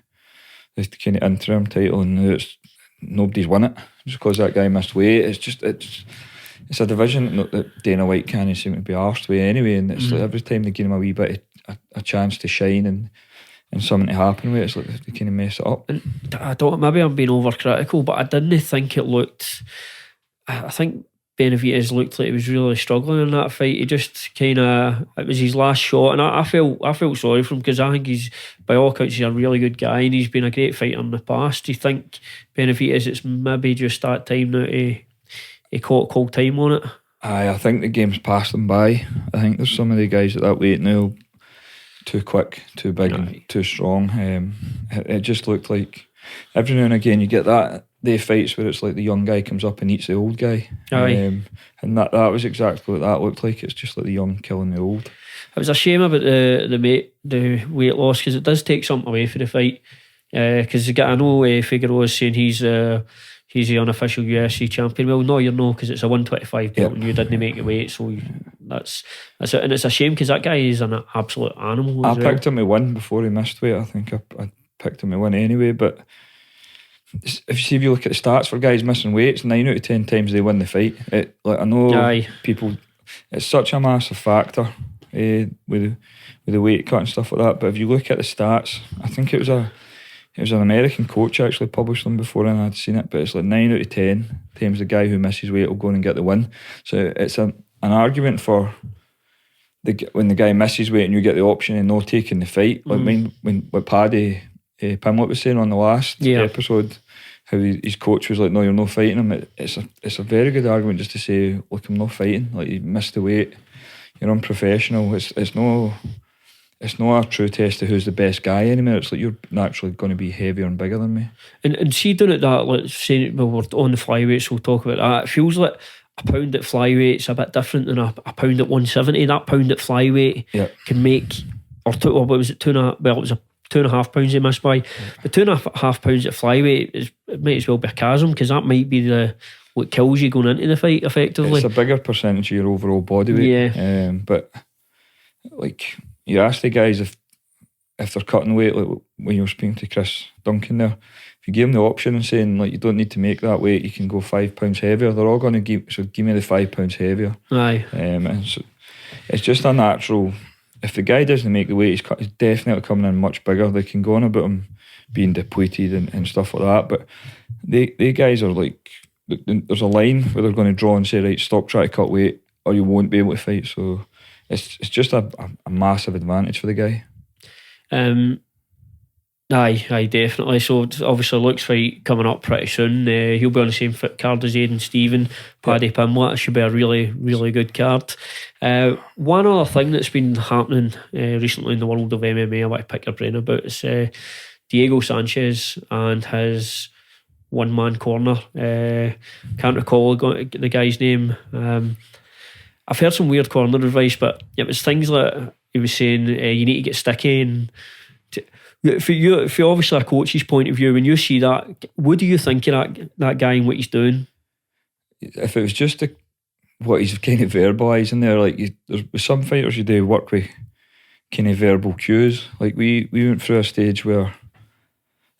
the kind of interim title, and nobody's won it just because that guy missed weight. It's a division that Dana White can't seem to be arsed with anyway, and it's like every time they give him a wee bit of a chance to shine and something to happen with it, it's like they kind of mess it up. And I don't, maybe I'm being overcritical, but I didn't think it looked, I think Benavidez looked like he was really struggling in that fight. He just it was his last shot, and I felt sorry for him, because I think he's, by all accounts, he's a really good guy and he's been a great fighter in the past. Do you think Benavidez, it's maybe just that time now he called time on it? I think the game's passed them by. I think there's some of the guys at that weight now too quick, too big, and too strong. It just looked like every now and again you get they fights where it's like the young guy comes up and eats the old guy. And that was exactly what that looked like. It's just like the young killing the old. It was a shame about the weight loss, because it does take something away for the fight. Because I know Figueroa's saying he's the unofficial UFC champion. Well, no, you're not, because it's a 125 belt and you didn't make the weight, so that's it. And it's a shame, because that guy is an absolute animal. I picked him to win before he missed weight. I think I picked him to win anyway, but if you look at the stats for guys missing weight, it's 9 out of 10 times they win the fight. I know people, it's such a massive factor with the weight cut and stuff like that, but if you look at the stats, I think it was an American coach actually published them before and I'd seen it, but it's like 9 out of 10 times the guy who misses weight will go in and get the win. So it's an argument for when the guy misses weight and you get the option of not taking the fight. Like when Paddy Pimlet was saying on the last episode, how his coach was like, no, you're not fighting him. It's a very good argument just to say, look, I'm not fighting. Like, you missed the weight, you're unprofessional. It's it's not a true test of who's the best guy anymore. It's like you're naturally going to be heavier and bigger than me. And see, doing it that, let's say, well, we're on the flyweights, we'll talk about that. It feels like a pound at flyweight's a bit different than a pound at 170. That pound at flyweight can make, or two, or what was it, 2.5? Well, it was a 2.5 pounds they missed by. But 2.5 pounds at flyweight it might as well be a chasm, because that might be what kills you going into the fight effectively. It's a bigger percentage of your overall body weight. Yeah. But like, you ask the guys if they're cutting weight, like when you were speaking to Chris Duncan there, if you give them the option and saying like you don't need to make that weight, you can go 5 pounds heavier, they're all going to give me the 5 pounds heavier. Aye. And so it's just a natural. If the guy doesn't make the weight, he's definitely coming in much bigger. They can go on about him being depleted and stuff like that, but they guys are like, there's a line where they're going to draw and say, right, stop trying to cut weight or you won't be able to fight. So it's just a massive advantage for the guy. Aye, definitely. So obviously Luke's fight coming up pretty soon. He'll be on the same card as Aidan Stephen, Paddy Pimblett. It should be a really, really good card. One other thing that's been happening recently in the world of MMA I want to pick your brain about is Diego Sanchez and his one-man corner. Can't recall the guy's name. I've heard some weird corner advice, but it was things like he was saying you need to get sticky. And for obviously a coach's point of view, when you see that, what do you think of that guy and what he's doing? If it was just what he's kind of verbalising there, like there's some fighters you do work with kind of verbal cues. Like we went through a stage where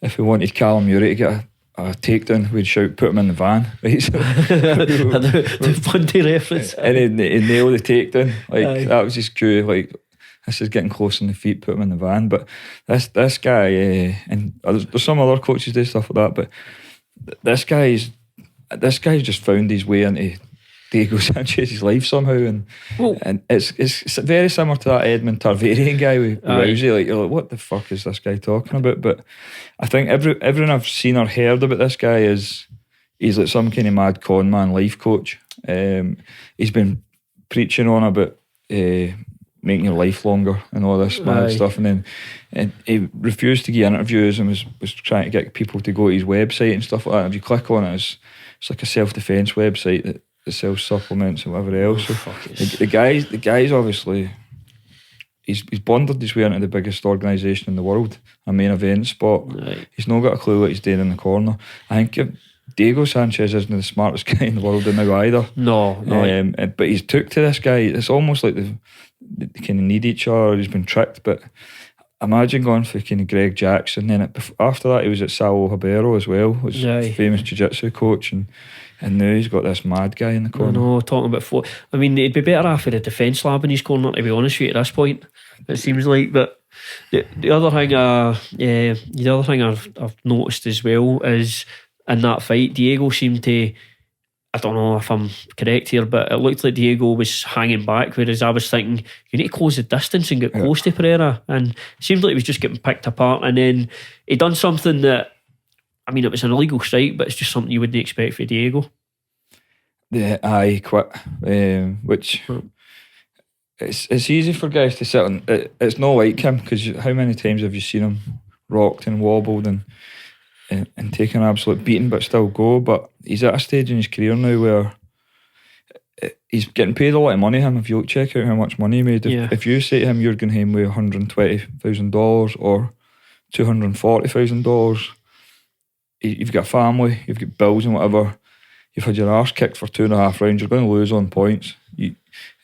if we wanted Calum Murrie to get a takedown, we'd shout, put him in the van, right? So, the Bundy reference. And he'd nail the takedown. Like that was his cue, like this is getting close on the feet, put him in the van. But this guy, and there's some other coaches do stuff like that, but this guy's just found his way into Diego Sanchez's life somehow, and it's very similar to that Edmund Tarvarian guy with Rousey. Like you're like, what the fuck is this guy talking about? But I think everyone I've seen or heard about this guy he's like some kind of mad con man life coach. He's been preaching on about making your life longer and all this mad stuff, and he refused to give interviews and was trying to get people to go to his website and stuff like that. And if you click on it, it's like a self-defense website that sells supplements and whatever else. So the guy's obviously he's blundered his way into the biggest organisation in the world, a main event spot. Right. He's not got a clue what he's doing in the corner. I think Diego Sanchez isn't the smartest guy in the world now either. No. But he's took to this guy. It's almost like they kind of need each other. He's been tricked. But imagine going for kind of Greg Jackson. Then after that, he was at Sal Habero as well, which is a famous jiu-jitsu coach, and now he's got this mad guy in the corner. No, talking about I mean, he'd be better off with a defence lab in his corner, to be honest with you, at this point. It seems like. But the other thing I've noticed as well is in that fight, Diego seemed to, I don't know if I'm correct here, but it looked like Diego was hanging back, whereas I was thinking you need to close the distance and get close to Pereira, and it seemed like he was just getting picked apart. And then he done something that, I mean, it was an illegal strike, but it's just something you wouldn't expect for Diego. Yeah, he quit, which it's easy for guys to sit on. It's not like him, because how many times have you seen him rocked and wobbled and taken an absolute beating but still go? But he's at a stage in his career now where he's getting paid a lot of money. If you check out how much money he made, if you say to him you're going home with $120,000 or $240,000, you've got a family, you've got bills and whatever, you've had your arse kicked for 2.5 rounds, you're going to lose on points, and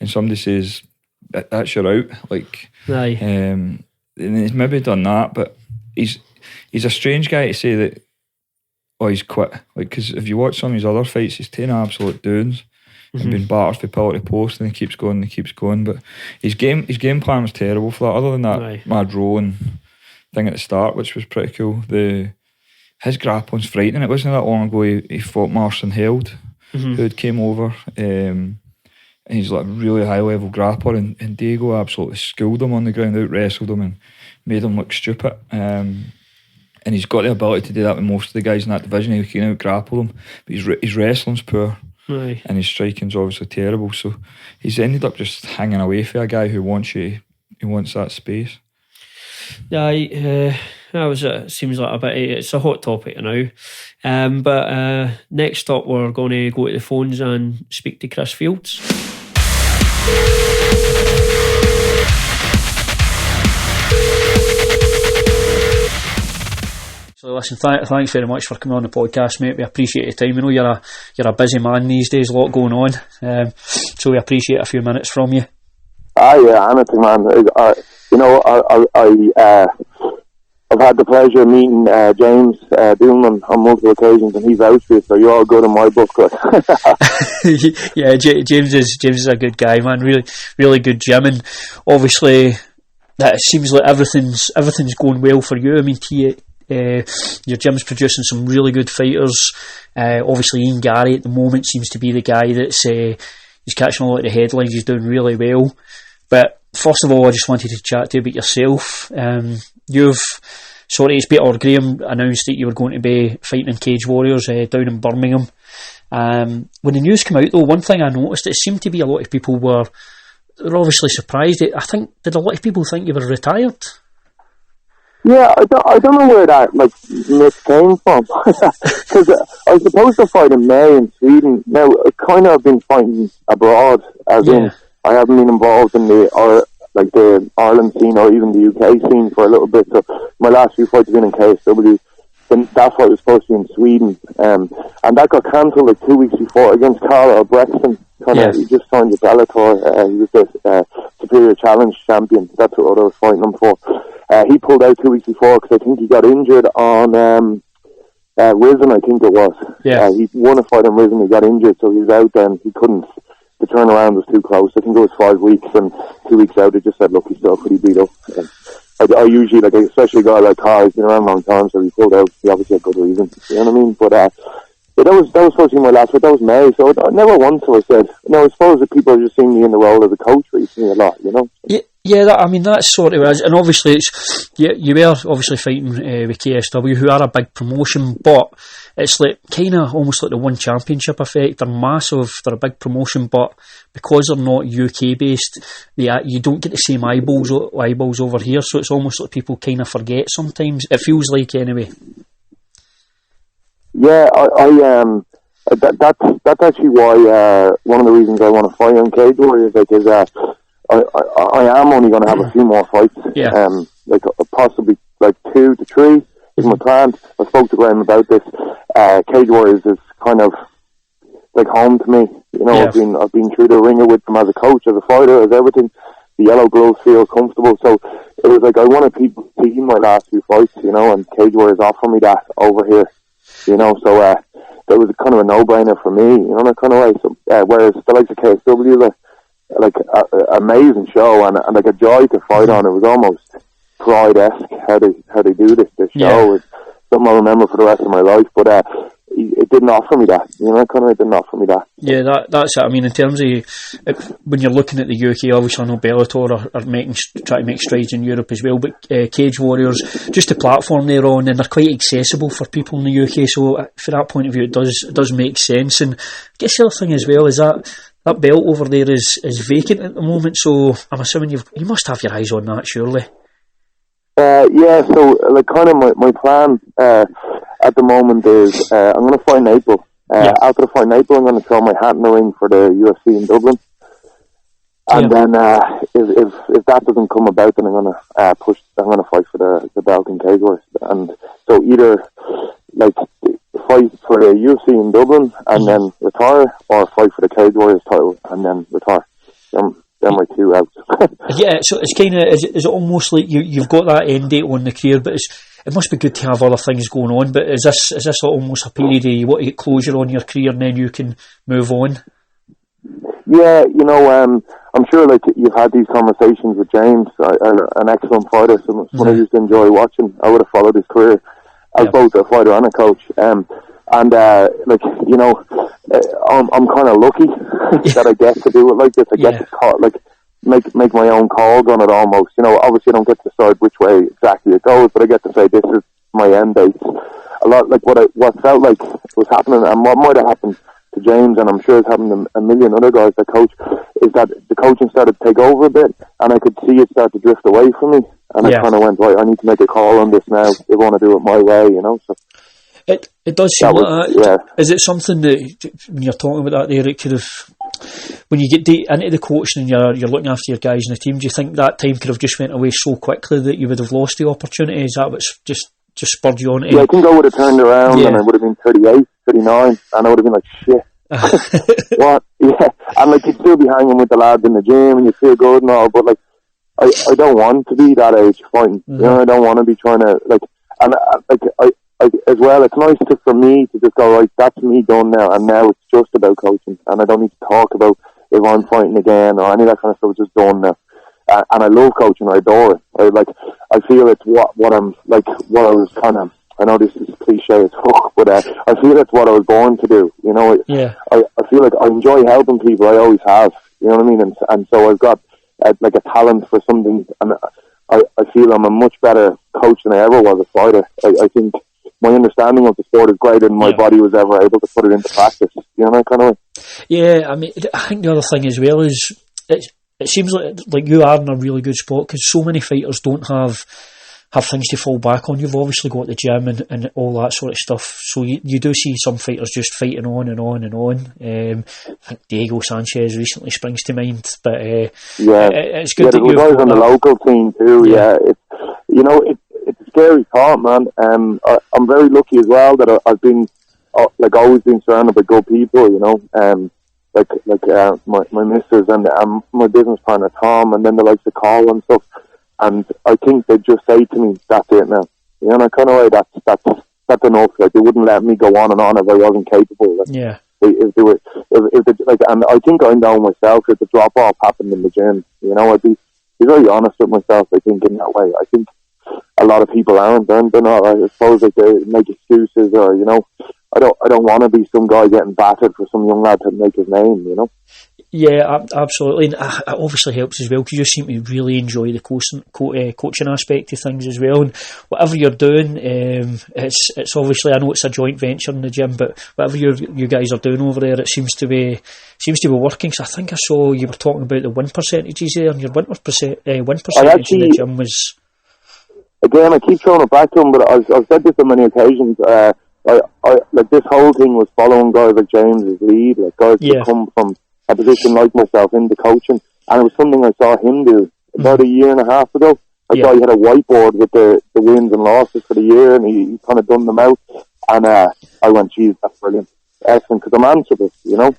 somebody says that's your out, like, and he's maybe done that, but he's a strange guy to say that he's quit, like, because if you watch some of his other fights, he's taking absolute doings and been battered for pillar to post, and he keeps going. But his game plan was terrible for that, other than that mad rolling thing at the start, which was pretty cool. His grappling's frightening. It wasn't that long ago he fought Marcin Held, who came over, and he's like a really high level grappler, and Diego absolutely schooled him on the ground, out wrestled him and made him look stupid. And he's got the ability to do that with most of the guys in that division. He can out grapple them, but his wrestling's poor, and his striking's obviously terrible. So he's ended up just hanging away for a guy who wants that space. Seems like a bit. It's a hot topic now. But next up, we're going to go to the phones and speak to Chris Fields. So listen, thanks very much for coming on the podcast, mate. We appreciate your time. We know you're a busy man these days, a lot going on. So we appreciate a few minutes from you. Yeah, anything, man. I've had the pleasure of meeting James Doolan on multiple occasions, and he's out for you, so you're all good in my book. Yeah, James is a good guy, man. Really good gym, and obviously that it seems like everything's going well for you. I mean, your gym's producing some really good fighters. Obviously, Ian Gary at the moment seems to be the guy that's he's catching a lot of the headlines. He's doing really well. But first of all, I just wanted to chat to you about yourself. Peter Graham announced that you were going to be fighting in Cage Warriors down in Birmingham. When the news came out, though, one thing I noticed, it seemed to be a lot of people were obviously surprised. Did a lot of people think you were retired? Yeah, I don't know where that myth came from, because I was supposed to fight in May in Sweden. Now I kind of have been fighting abroad, as in I haven't been involved in the Ireland scene or even the UK scene for a little bit. So my last few fights have been in KSW. Then that fight was supposed to be in Sweden, and that got cancelled 2 weeks before against Carl Brexton. He just signed with Bellator. He was the Superior Challenge champion. That's what I was fighting him for. He pulled out 2 weeks before because I think he got injured on Risen, I think it was. Yeah. He won a fight on Risen, he got injured, so he was out then. He couldn't. The turnaround was too close. I think it was 5 weeks, and 2 weeks out, it just said, look, he's still pretty beat up. I usually, especially a guy like Carl, he's been around a long time, so he pulled out. He obviously had good reason. You know what I mean? But that was supposed to be my last fight. That was May, so I never once have I said, I suppose that people are just seeing me in the role as a coach recently a lot, you know? Yeah, that's sort of it. And obviously, you were obviously fighting with KSW, who are a big promotion, but it's like kind of almost like the one championship effect. They're massive, they're a big promotion, but because they're not UK based, you don't get the same eyeballs over here. So it's almost like people kind of forget sometimes. It feels like anyway. Yeah, that's actually why one of the reasons I want to fight on Cage Warriors is I am only going to have a few more fights. Yeah. Possibly 2 to 3 is my plan. I spoke to Graham about this. Cage Warriors is kind of like home to me. I've been through the ringer with them as a coach, as a fighter, as everything. The yellow gloves feel comfortable. So it was I wanted people to see my last few fights, and Cage Warriors offer me that over here. So it was kind of a no-brainer for me, in a kind of way. So, whereas the likes of KSW, amazing show and a joy to fight on. It was almost Pride-esque how they do this show. It's something I'll remember for the rest of my life. But it didn't offer me that. It didn't offer me that. Yeah, that's it. I mean, in terms of when you're looking at the UK, obviously I know Bellator are trying to make strides in Europe as well, but Cage Warriors, just the platform they're on, and they're quite accessible for people in the UK. So for that point of view, it does make sense. And I guess the other thing as well is that belt over there is vacant at the moment. So I'm assuming you must have your eyes on that, surely. So kind of my plan at the moment is I'm going to fight in April. After the fight in April, I'm going to throw my hat in the ring for the UFC in Dublin. And then if that doesn't come about, then I'm going to fight for the belt in Cage Warriors. And so either fight for the UFC in Dublin and then retire, or fight for the Cage Warriors title and then retire. Them are 2 out. Yeah, so it's kind of is it almost like you've got that end date on the career, but it must be good to have other things going on. But is this almost a period of you want to get closure on your career and then you can move on? Yeah, I'm sure you've had these conversations with James, an excellent fighter, someone I used to enjoy watching. I would have followed his career as both a fighter and a coach. I'm kind of lucky that I get to do it like this. I get to call, make my own calls on it almost. Obviously I don't get to decide which way exactly it goes, but I get to say this is my end date. A lot what felt like was happening, and what might have happened to James, and I'm sure it's happened to a million other guys that coach, is that the coaching started to take over a bit, and I could see it start to drift away from me. and I kind of went, right, I need to make a call on this now. They want to do it my way, you know. So it does seem like that. Yeah. Is it something that, when you're talking about that there, it could have, when you get into the coaching and you're looking after your guys in the team, do you think that time could have just went away so quickly that you would have lost the opportunity? Is that what's just spurred you on to? Yeah, I think I would have turned around and I would have been 38, 39, and I would have been like, shit. What? Yeah, and like, you'd still be hanging with the lads in the gym and you feel good and all, but like, I don't want to be that age fighting. You know, I don't want to be trying to, like, and like, I as well, it's nice for me to just go, right, that's me done now, and now it's just about coaching, and I don't need to talk about if I'm fighting again or any of that kind of stuff. It's just done now. And I love coaching, I adore it. I feel it's what I'm, like, what I was kind of, I know this is cliche as fuck, but I feel it's what I was born to do, you know. I feel like I enjoy helping people, I always have, you know what I mean, and so I've got like a talent for something, and I feel I'm a much better coach than I ever was a fighter. I think my understanding of the sport is greater than my body was ever able to put it into practice, you know, kind of way. Yeah, I mean, I think the other thing as well is it seems like you are in a really good spot, because so many fighters don't have things to fall back on. You've obviously got the gym and all that sort of stuff, so you do see some fighters just fighting on and on and on. I think Diego Sanchez recently springs to mind, but it's good that you've guys got on the local team too. It's, you know, it's a scary thought, man. I'm very lucky as well that I've been like always been surrounded by good people, you know. My missus and my business partner Tom, and then the likes of Carl and stuff. And I think they'd just say to me, "That's it now." You know, kind of way. That's enough. Like, they wouldn't let me go on and on if I wasn't capable. Like, if they were, if they, like, and I think I know myself, if the drop off happened in the gym, you know, I'd be very honest with myself. I think in that way, I think a lot of people aren't. They're not. I suppose like they make excuses, or, you know, I don't want to be some guy getting battered for some young lad to make his name, you know. Yeah, absolutely. And it obviously helps as well, because you seem to really enjoy the coaching aspect of things as well. And whatever you're doing, it's obviously, I know it's a joint venture in the gym, but whatever you guys are doing over there, it seems to be working. So I think I saw you were talking about the win percentages there, and your win percentage in the gym was. Again, I keep throwing it back to him, but I've said this on many occasions. I like, this whole thing was following guys like James's lead, like guys who come from a position like myself into coaching, and it was something I saw him do about a year and a half ago. I saw he had a whiteboard with the wins and losses for the year, and he kind of done them out, and I went, geez, that's brilliant, excellent, because I'm answerable, you know.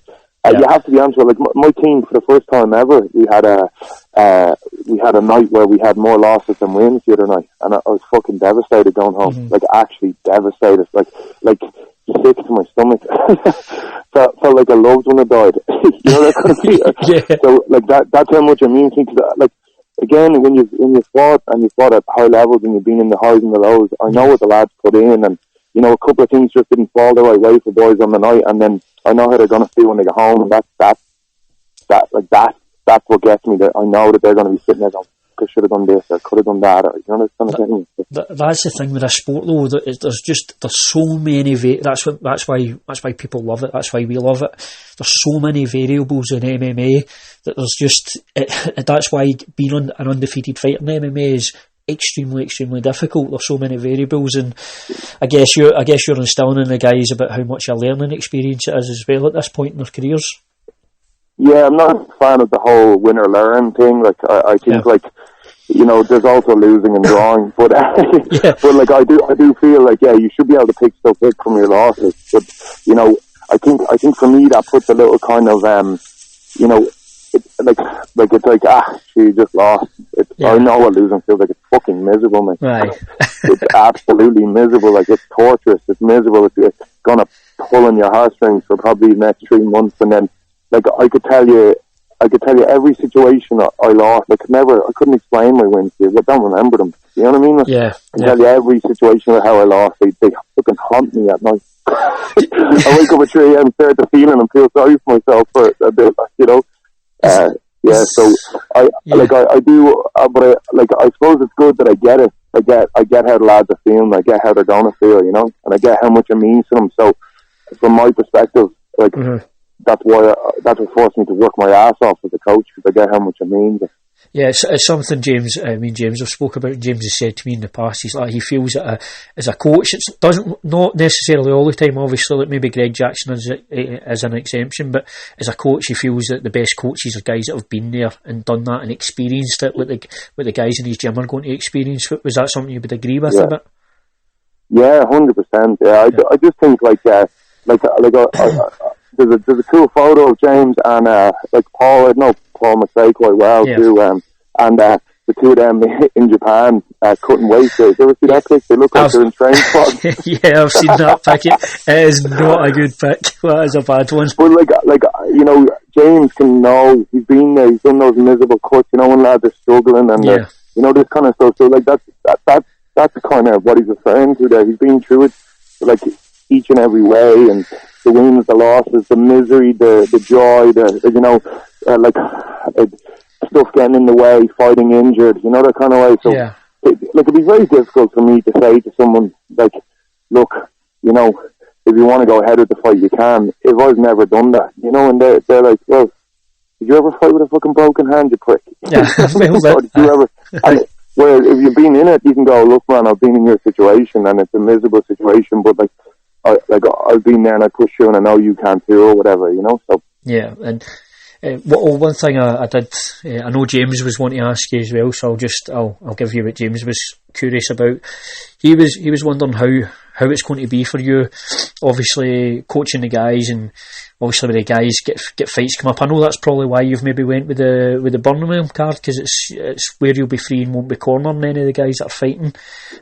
You have to be answerable. Like, my team, for the first time ever, we had a night where we had more losses than wins the other night, and I was fucking devastated going home, like, actually devastated, like sick to my stomach. felt like a loved one had died. You know, that kind of thing. So, like, that's how much it means to me. Like, again, when you fought at high levels and you've been in the highs and the lows, I know what the lads put in, and, you know, a couple of things just didn't fall the right way for boys on the night, and then I know how they're going to feel when they get home, and that's what gets me. That I know that they're going to be sitting there going, I should have done this, or could have done that, or, you know, this kind of thing. That's the thing with a sport, though. There's so many. That's why people love it. That's why we love it. There's so many variables in MMA that there's just. That's why being an undefeated fighter in MMA is extremely difficult. There's so many variables, and I guess you're instilling in the guys about how much a learning experience it is as well at this point in their careers. Yeah, I'm not a fan of the whole win or learn thing. Like, I think like, you know, there's also losing and drawing, but but like, I do feel like, you should be able to pick stuff up from your losses. But, you know, I think for me that puts a little kind of you know, it's like she just lost. I know what losing feels like. It's fucking miserable, man. Right. It's absolutely miserable. Like, it's torturous. It's miserable. It's gonna pull on your heartstrings for probably the next 3 months, and then, like, I could tell you every situation I lost. I couldn't explain my wins to you. I don't remember them. You know what I mean? Yeah. I can tell you every situation of how I lost. They fucking haunt me at night. I wake up at 3 a.m., start to feeling and feel sorry for myself for a bit, you know. So I do, but I suppose it's good that I get it. I get how the lads are feeling. I get how they're gonna feel, you know, and I get how much it means to them. So, from my perspective, like, that's what forced me to work my ass off as a coach, because I get how much it means. Yeah, it's something James I've spoke about. James has said to me in the past, he's like, he feels that as a coach, it doesn't, not necessarily all the time, obviously, like maybe Greg Jackson is an exemption, but as a coach, he feels that the best coaches are guys that have been there and done that and experienced it, what the guys in his gym are going to experience. Was that something you would agree with a bit? Yeah, 100%. Yeah, I just think there's a cool photo of James and like Paul. I know Paul Mackay quite well too, and the two of them in Japan cutting weight. You ever see that pic? They look like they're in training spots. Yeah, I've seen that pic. It is not a good pic. That is a bad one. But James can know. He's been there. He's done those miserable cuts. When lads are struggling and this kind of stuff. So that's kind of what he's referring to there. He's been through it like each and every way, and the wins, the losses, the misery, the joy, stuff getting in the way, fighting injured, that kind of way. So it'd be very difficult for me to say to someone like, look, if you want to go ahead with the fight, you can. If I've never done that, and they're like, well, did you ever fight with a fucking broken hand, you prick? Yeah, did you ever? Where if you've been in it, you can go, look, man, I've been in your situation, and it's a miserable situation, but I've been there and I push you, and I know you can too, or whatever, So yeah, and one thing I did, I know James was wanting to ask you as well, so I'll give you what James was curious about. He was wondering how it's going to be for you, obviously coaching the guys, and obviously when the guys get fights come up. I know that's probably why you've maybe went with the Birmingham card, because it's where you'll be free and won't be cornering any of the guys that are fighting.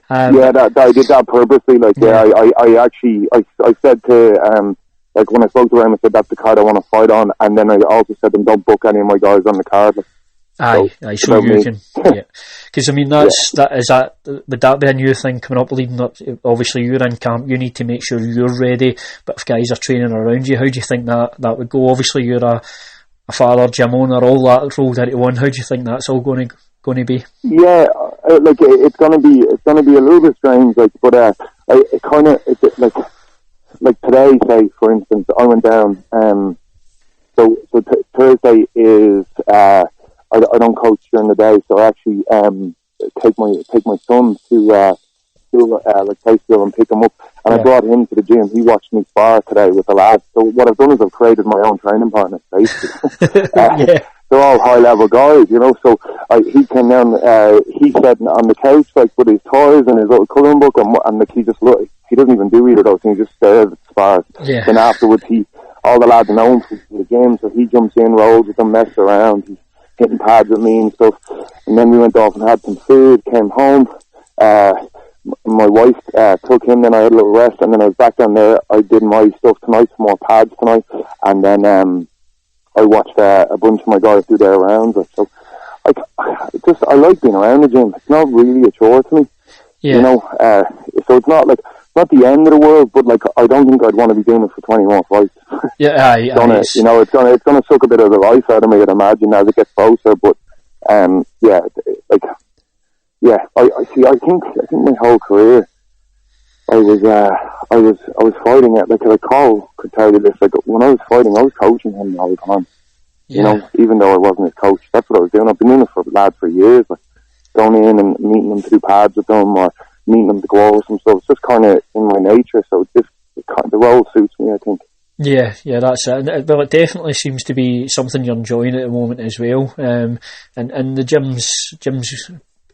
I did that purposely. I said to when I spoke to him, I said that's the card I want to fight on, and then I also said to him, don't book any of my guys on the card. So you can, because would that be a new thing coming up, leading up? Obviously, you're in camp. You need to make sure you're ready. But if guys are training around you, how do you think that would go? Obviously, you're a father, gym owner, all that rolled into one. How do you think that's all going to be? Yeah, it's going to be a little bit strange, but like today, say for instance, I went down. So Thursday is I don't coach during the day, so I actually take my son to play school and pick him up, and I brought him to the gym. He watched me spar today with the lads. So what I've done is I've created my own training partners, basically. They're all high level guys, So he came down. He sat on the couch with his toys and his little colouring book, and he just looked. He doesn't even do either of those things. He just stares at spars. Yeah. And afterwards, all the lads know him from the gym, so he jumps in, rolls with them, messes around. He's hitting pads with me and stuff. And then we went off and had some food, came home. My wife took him, then I had a little rest, and then I was back down there. I did my stuff tonight, some more pads tonight, and then I watched a bunch of my guys do their rounds. So I like being around the gym. It's not really a chore to me. Yeah. So it's not not the end of the world, but I don't think I'd want to be doing it for 20 more fights. Yeah, it's gonna suck a bit of the life out of me, I'd imagine, as it gets closer. But I think my whole career I was fighting it. Carl could tell you this. When I was fighting, I was coaching him all the time. Even though I wasn't his coach, that's what I was doing. I've been doing it for lads for years, going in and meeting them to do pads with them, or meeting them to go over some stuff. It's just kind of in my nature, so the role suits me, I think. Yeah, that's it. Well, it definitely seems to be something you're enjoying at the moment as well. And the gym's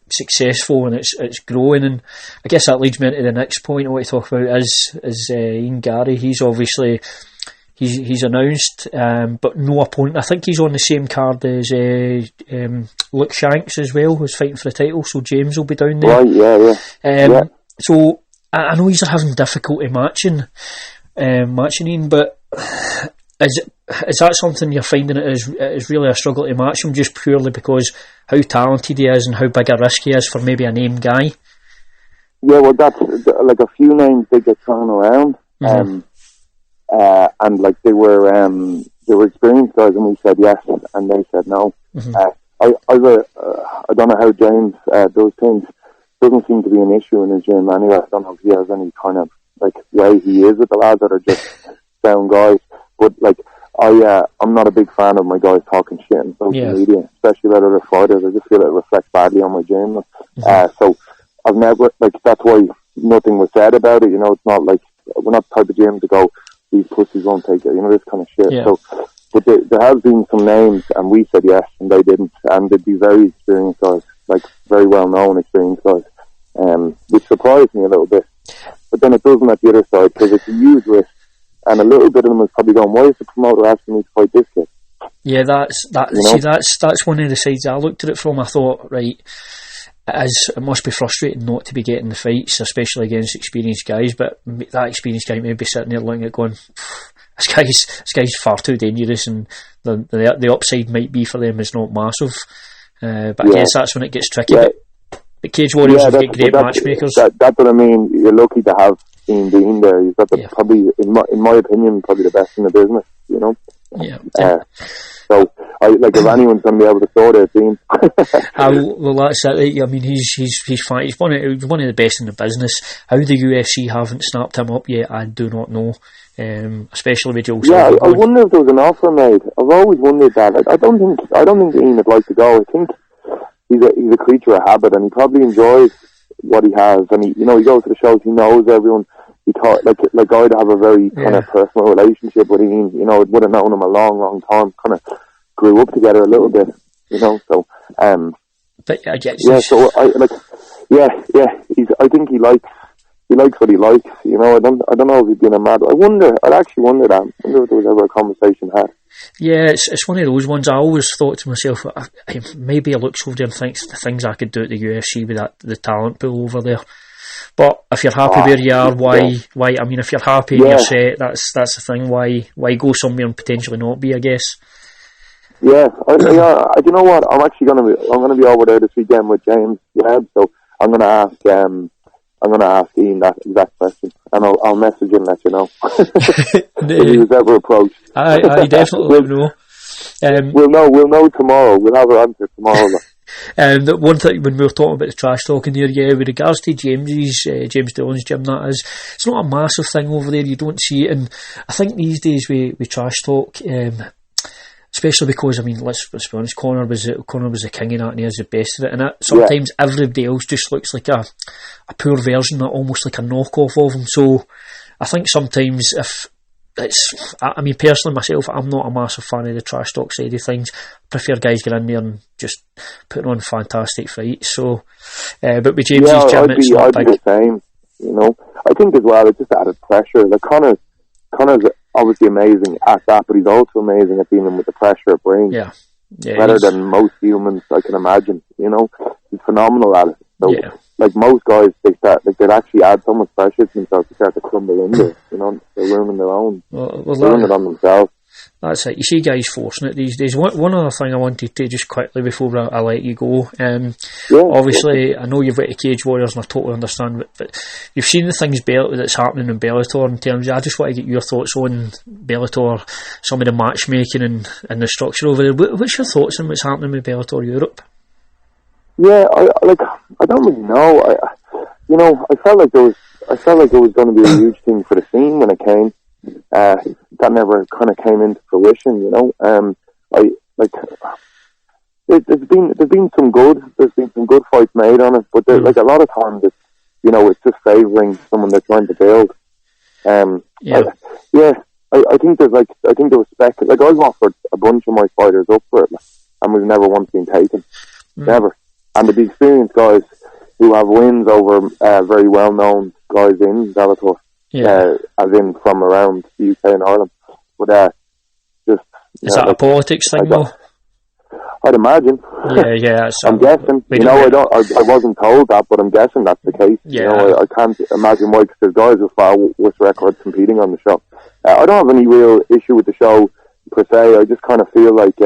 successful and it's growing, and I guess that leads me into the next point I want to talk about is Ian Gary. He's obviously he's announced, but no opponent. I think he's on the same card as Luke Shanks as well, who's fighting for the title. So James will be down there. Right, yeah. So I know he's having difficulty matching Ian, but is that something you're finding it is really a struggle to match him, just purely because how talented he is and how big a risk he is for maybe a named guy? Yeah, well, that's a few names they get thrown around. Mm-hmm. And they were experienced guys, and we said yes, and they said no. Mm-hmm. I don't know how James does things. Doesn't seem to be an issue in his gym anyway. I don't know if he has any kind of way he is with the lads that are just sound guys. But I'm not a big fan of my guys talking shit on social media, especially about other fighters. I just feel it reflects badly on my gym. So I've never, like, that's why nothing was said about it. You know, it's not like, we're not the type of gym to go, these pussies won't take it, you know, this kind of shit. So, but there have been some names, and we said yes, and they didn't, and they'd be very experienced guys, like very well-known experienced guys, which surprised me a little bit. But then it doesn't at the other side, because it's a huge risk, and a little bit of them was probably going, why is the promoter asking me to fight this kid? Yeah, that's one of the sides I looked at it from. I thought, right, it must be frustrating not to be getting the fights, especially against experienced guys, but that experienced guy may be sitting there looking at going, this guy's far too dangerous, and the upside might be for them is not massive. But I guess that's when it gets tricky. But Cage Warriors have got great matchmakers. That's what I mean. You're lucky to have Ian Dean there. He's got probably, in my opinion, probably the best in the business, you know? So, if anyone's going to be able to sort it, Dean. Well, that's it. I mean, he's fine. He's one of the best in the business. How the UFC haven't snapped him up yet, I do not know. Especially with Joe Silva. I wonder if there was an offer made. I've always wondered that. I don't think Ian would like to go. I think he's a creature of habit, and he probably enjoys what he has. And he goes to the shows. He knows everyone. He thought like I'd have a very kind of personal relationship with Ian. You know, I would have known him a long, long time. Kind of grew up together a little bit. You know, so But I guess so I think he likes what he likes. You know, I don't know if he's been a mad. I'd actually wonder that. I wonder if there was ever a conversation had. Yeah, it's one of those ones. I always thought to myself, maybe I looks over there and thinks the things I could do at the UFC with the talent pool over there. But if you're happy where you are, why? I mean, if you're happy and you're set, that's the thing. Why go somewhere and potentially not be? I guess. Yeah, you know what? I'm gonna be over there this weekend with James Webb, so I'm gonna ask Ian that exact question, and I'll message him and let you know if he was ever approached. I definitely know. We'll know tomorrow. We'll have our answer tomorrow. One thing when we were talking about the trash talking there, with regards to James Doolan's gym, that is, it's not a massive thing over there. You don't see it, and I think these days we trash talk. Especially because, I mean, let's be honest, Conor was the king of that, and he is the best of it. And sometimes everybody else just looks like a poor version, almost like a knockoff of him. So I think sometimes I mean, personally myself, I'm not a massive fan of the trash talk side of things. I prefer guys get in there and just put on fantastic fights. So, but with James's gym, it's not big. I'd be the same, you know. I think as well, it's just added pressure. Like Conor's obviously amazing at that, but he's also amazing at dealing with the pressure it brings. Better than most humans I can imagine. You know, he's phenomenal at it. So, like most guys, they'd actually add so much pressure to themselves to start to crumble under it. You know, they're ruining their own. Ruining it on themselves. That's it. You see guys forcing it these days. One other thing I wanted to just quickly before I let you go. Obviously, I know you've got the Cage Warriors, and I totally understand. But you've seen the things that's happening in Bellator in terms. I just want to get your thoughts on Bellator, some of the matchmaking and the structure over there. What's your thoughts on what's happening with Bellator Europe? Yeah, I don't really know. I felt like it was going to be a huge thing for the scene when it came. That never kind of came into fruition, you know. There's been some good fights made on it, but like a lot of times it's just favouring someone they're trying to build. I think there was spec. Like I've offered a bunch of my fighters up for it, and we've never once been taken, never. And the experienced guys who have wins over very well known guys in Bellator. As in from around the UK and Ireland, but is that a politics thing though? I'd imagine. I'm guessing. I wasn't told that, but I'm guessing that's the case. You know, I can't imagine why, because there's guys with far worse records competing on the show. I don't have any real issue with the show per se. I just kind of feel like,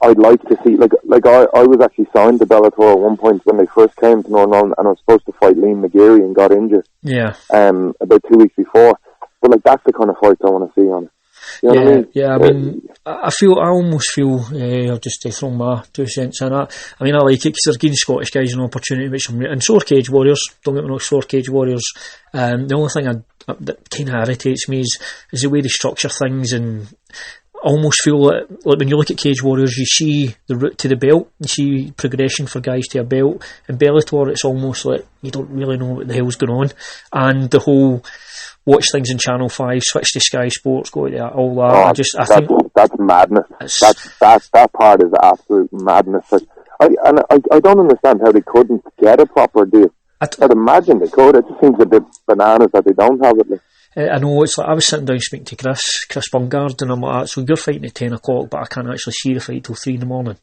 I'd like to see, I was actually signed to Bellator at one point when they first came to Northern, and I was supposed to fight Liam McGeary and got injured. About 2 weeks before. But that's the kind of fights I want to see on it. You know what I mean? Yeah, I mean, I almost feel, I'll just throw my 2 cents in that. I mean, I like it because they're giving Scottish guys an opportunity, and so are Cage Warriors, don't get me wrong, so are Cage Warriors. The only thing that kind of irritates me is the way they structure things, and I almost feel like when you look at Cage Warriors, you see the route to the belt, you see progression for guys to a belt. In Bellator, it's almost like you don't really know what the hell's going on, and the whole watch things in Channel 5, switch to Sky Sports, go to that, all that. I think that's madness. That part is absolute madness. I don't understand how they couldn't get a proper deal. I'd imagine they could. It just seems a bit bananas that they don't have it. I know, it's like I was sitting down speaking to Chris Bungard, and I'm like, so you're fighting at 10 o'clock, but I can't actually see the fight till 3 in the morning.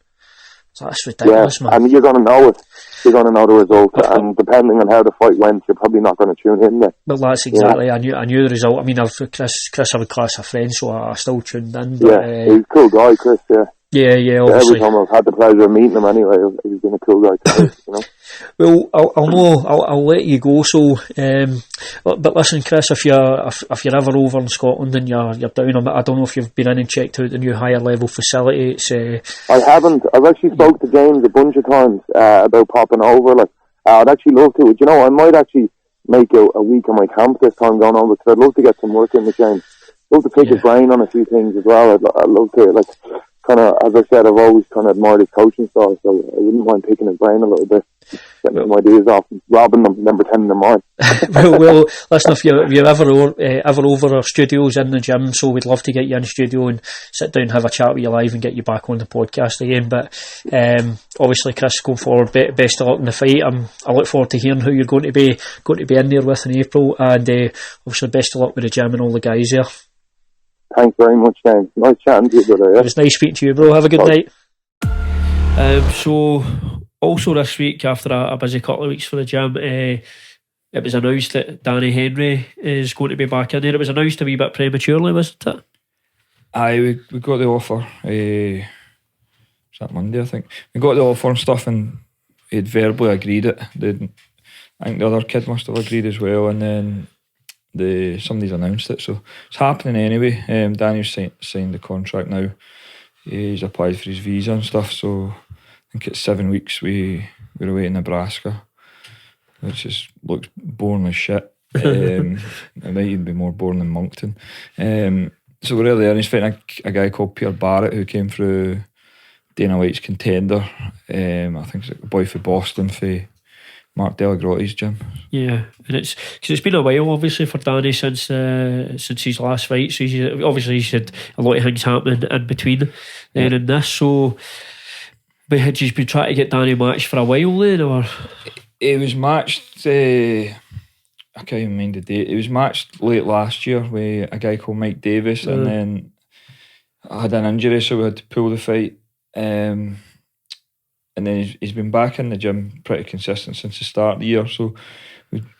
So that's ridiculous, man. And you're going to know it. You're going to know the result, and depending on how the fight went, you're probably not going to tune in there. Well, that's exactly. I knew the result. I mean, Chris have a class of friends, so I still tuned in. But, he's a cool guy, Chris. Yeah, obviously. Every time I've had the pleasure of meeting him anyway, he's been a cool guy too, you know. Well, I'll let you go. So, but listen, Chris, if you're ever over in Scotland and you're down, I don't know if you've been in and checked out the new higher level facility. It's I haven't. I've actually spoke to James a bunch of times about popping over. Like, I'd actually love to. You know, I might actually make a week of my camp this time going on, because I'd love to get some work in with James. I'd love to pick his brain on a few things as well. I'd love to, like, kind of, as I said, I've always kind of admired his coaching style, so I wouldn't mind picking his brain a little bit, getting some ideas off, robbing them, and then pretending they're mine. well, listen, if you're ever over our studios in the gym, so we'd love to get you in the studio and sit down and have a chat with you live and get you back on the podcast again. But obviously, Chris, going forward, best of luck in the fight. I look forward to hearing who you're going to be in there with in April, and obviously best of luck with the gym and all the guys there. Thanks very much, James. Nice chatting to you, brother. It was nice speaking to you, bro. Have a good night. So, also this week, after a busy couple of weeks for the gym, it was announced that Danny Henry is going to be back in there. It was announced a wee bit prematurely, wasn't it? Aye, we got the offer. Was that Monday, I think? We got the offer and stuff, and he'd verbally agreed it. I think the other kid must have agreed as well, and then somebody's announced it, so it's happening anyway. Danny's signed the contract now. He's applied for his visa and stuff, so I think it's 7 weeks. We're away in Nebraska, which looks boring as shit. It might even be more boring than Moncton. So we're there, and he's fighting a guy called Pierre Barrett, who came through Dana White's Contender. I think it's a boy for Boston, for Mark Delagrotti's gym. Yeah, and it's been a while, obviously, for Danny since his last fight. So he's had a lot of things happening in between then and this. So, but had you been trying to get Danny matched for a while then, or? It was matched. I can't even mind the date. It was matched late last year with a guy called Mike Davis, and then I had an injury, so we had to pull the fight. And then he's been back in the gym pretty consistent since the start of the year. So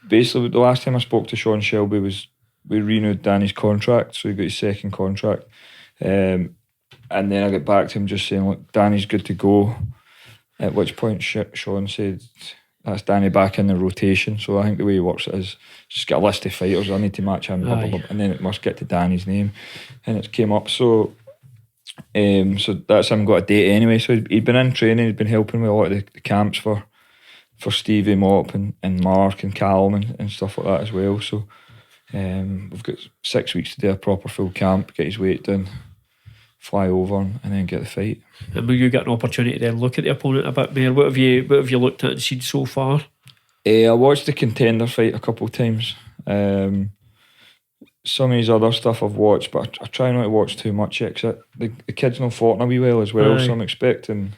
basically, the last time I spoke to Sean Shelby was we renewed Danny's contract, so he got his second contract. And then I got back to him just saying, look, Danny's good to go. At which point Sean said, that's Danny back in the rotation. So I think the way he works it is just get a list of fighters. I need to match him, blah, blah, blah, and then it must get to Danny's name. And it came up. So that's him got a date anyway. So he'd been in training, he'd been helping with a lot of the camps for Stevie, Mop and Mark and Calum and stuff like that as well. So we've got 6 weeks to do a proper full camp, get his weight done, fly over and then get the fight. And will you get an opportunity to then look at the opponent a bit more? What have you looked at and seen so far? I watched the Contender fight a couple of times. Some of his other stuff I've watched, but I try not to watch too much yet, because the kid's not fought a wee well as well. Aye. So I'm expecting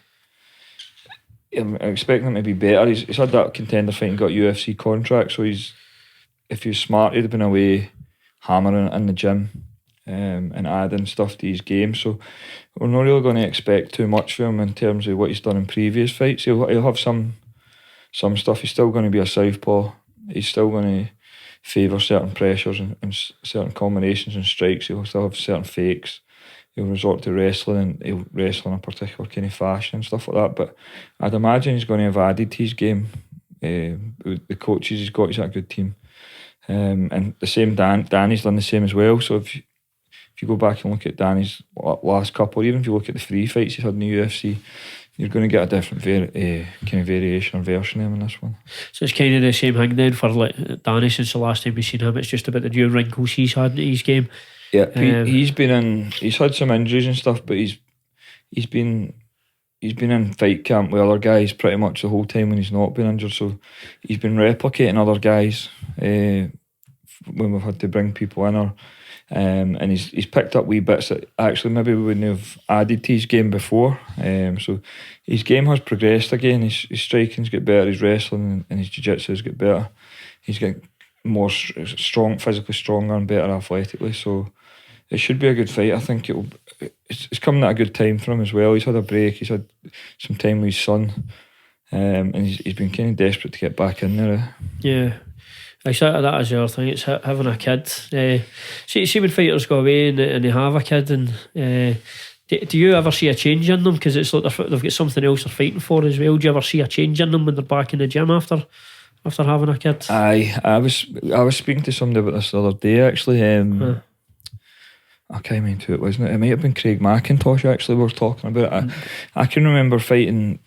him to be better. He's had that Contender fight and got UFC contract, so if he's smart, he'd have been away hammering it in the gym and adding stuff to his game. So we're not really going to expect too much from him in terms of what he's done in previous fights. He'll have some stuff. He's still going to be a southpaw. He's still going to favour certain pressures and certain combinations and strikes. He'll still have certain fakes. He'll resort to wrestling, and he'll wrestle in a particular kind of fashion and stuff like that. But I'd imagine he's going to have added to his game. With the coaches he's got a good team. And the same Danny's done the same as well. So if if you go back and look at Danny's last couple, or even if you look at the 3 fights he's had in the UFC, you're going to get a different kind of variation or version of him in this one. So it's kind of the same thing then for like Danny since the last time we've seen him. It's just about the new wrinkles he's had in his game. Yeah, he's had some injuries and stuff, but he's been in fight camp with other guys pretty much the whole time when he's not been injured. So he's been replicating other guys when we've had to bring people in, and he's picked up wee bits that actually maybe we wouldn't have added to his game before. So his game has progressed again. His striking's got better, his wrestling and his jiu-jitsu's got better. He's got more strong, physically stronger and better athletically. So it should be a good fight. I think it's coming at a good time for him as well. He's had a break. He's had some time with his son, and he's been kind of desperate to get back in there. Yeah, I said that as the other thing. It's having a kid. See when fighters go away and they have a kid, and do you ever see a change in them? Because it's like they've got something else they're fighting for as well. Do you ever see a change in them when they're back in the gym after having a kid? I was speaking to somebody about this the other day actually. I can't remember who it was. It might have been Craig Macintosh actually we were talking about it. I can remember fighting.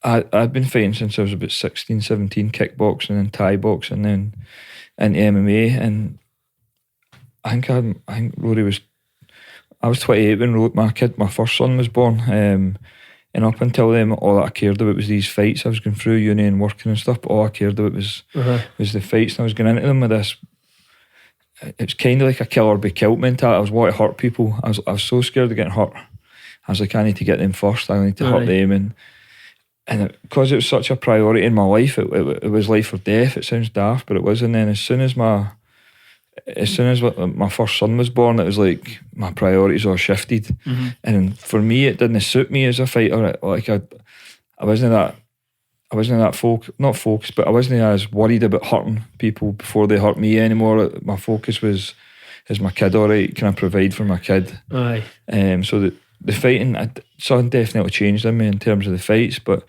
I'd been fighting since I was about 16, 17, kickboxing and Thai boxing, and then into MMA. And I think Rory was. I was 28 when my first son was born. And up until then, all that I cared about was these fights. I was going through uni and working and stuff, but all I cared about was the fights, and I was going into them with this. It's kind of like a kill or be killed mentality. I was wanting to hurt people. I was so scared of getting hurt. I was like, I need to get them first. I need to hurt them, and because it was such a priority in my life, it was life or death. It sounds daft, but it was. And then as soon as my first son was born, it was like my priorities all shifted. And for me, it didn't suit me as a fighter. Like I wasn't that not focused, but I wasn't as worried about hurting people before they hurt me anymore. My focus was, is my kid alright? Can I provide for my kid? Aye. So the fighting, something definitely changed in me in terms of the fights, but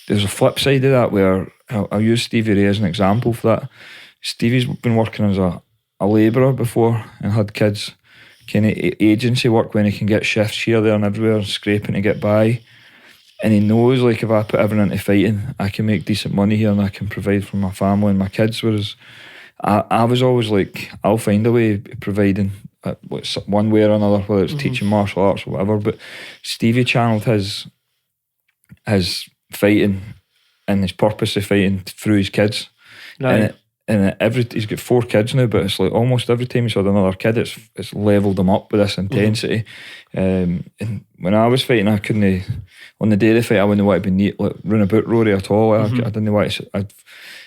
there's a flip side of that where I'll use Stevie Ray as an example for that. Stevie's been working as a labourer before and had kids, kind of agency work when he can get shifts here, there and everywhere, scraping to get by. And he knows, like, if I put everything into fighting, I can make decent money here and I can provide for my family and my kids. Whereas I was always like, I'll find a way of providing one way or another, whether it's teaching martial arts or whatever. But Stevie channeled his fighting and his purpose of fighting through his kids. Right. And he's got 4 kids now, but it's like almost every time he's had another kid, it's levelled him up with this intensity. And when I was fighting, I couldn't. On the day of the fight, I wouldn't want to be run about Rory at all. I didn't want to. I'd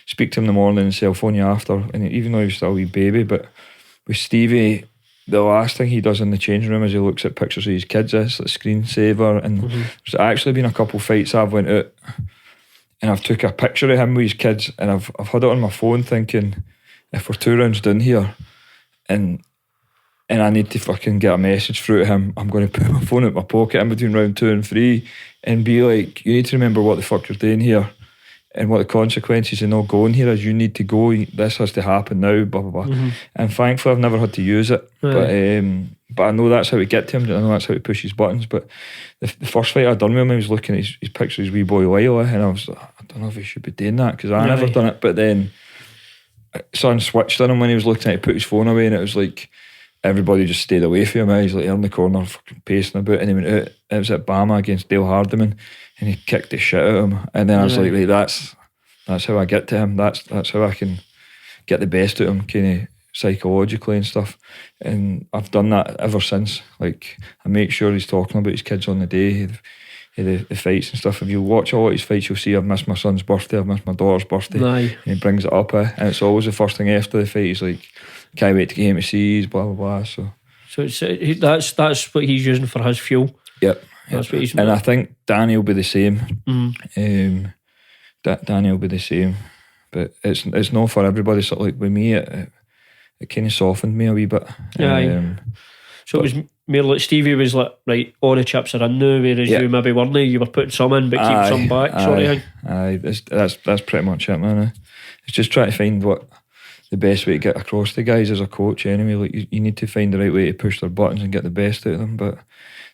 speak to him in the morning and say I'll phone you after. And even though he was still a wee baby, but with Stevie, the last thing he does in the changing room is he looks at pictures of his kids. It's like screensaver, and there's actually been a couple of fights I've went out and I've took a picture of him with his kids, and I've had it on my phone thinking, if we're 2 rounds done here and I need to fucking get a message through to him, I'm going to put my phone in my pocket in between round 2 and 3 and be like, you need to remember what the fuck you're doing here and what the consequences of not going here is. You need to go, this has to happen now, blah blah blah. And thankfully I've never had to use it, but I know that's how we get to him. I know that's how we push his buttons. But the first fight I done with him, I was looking at his picture of his wee boy Lyle, and I was like, I don't know if he should be doing that, because I never done it. But then something switched on him when he was looking at it, put his phone away, and it was like everybody just stayed away from him. He's like in the corner fucking pacing about, and he went out. It was at Bama against Dale Hardiman, and he kicked the shit out of him. And then I was like, that's how I get to him. That's how I can get the best out of him, kind of psychologically and stuff. And I've done that ever since. Like, I make sure he's talking about his kids on the day, the fights and stuff. If you watch a lot of his fights, you'll see I've missed my son's birthday, I've missed my daughter's birthday. And he brings it up, and it's always the first thing after the fight. He's like, can't wait to get him to see his blah blah blah. So it's, that's what he's using for his fuel. Yep. That's what he's. And I think Danny will be the same. Danny will be the same, but it's not for everybody. So like with me, it kind of softened me a wee bit. So it was more like Stevie was like, right, all the chips are in now, whereas you maybe weren't. You were putting some in, but keep some back. That's pretty much it, man. It's just trying to find what the best way to get across to guys as a coach anyway. Like you need to find the right way to push their buttons and get the best out of them. But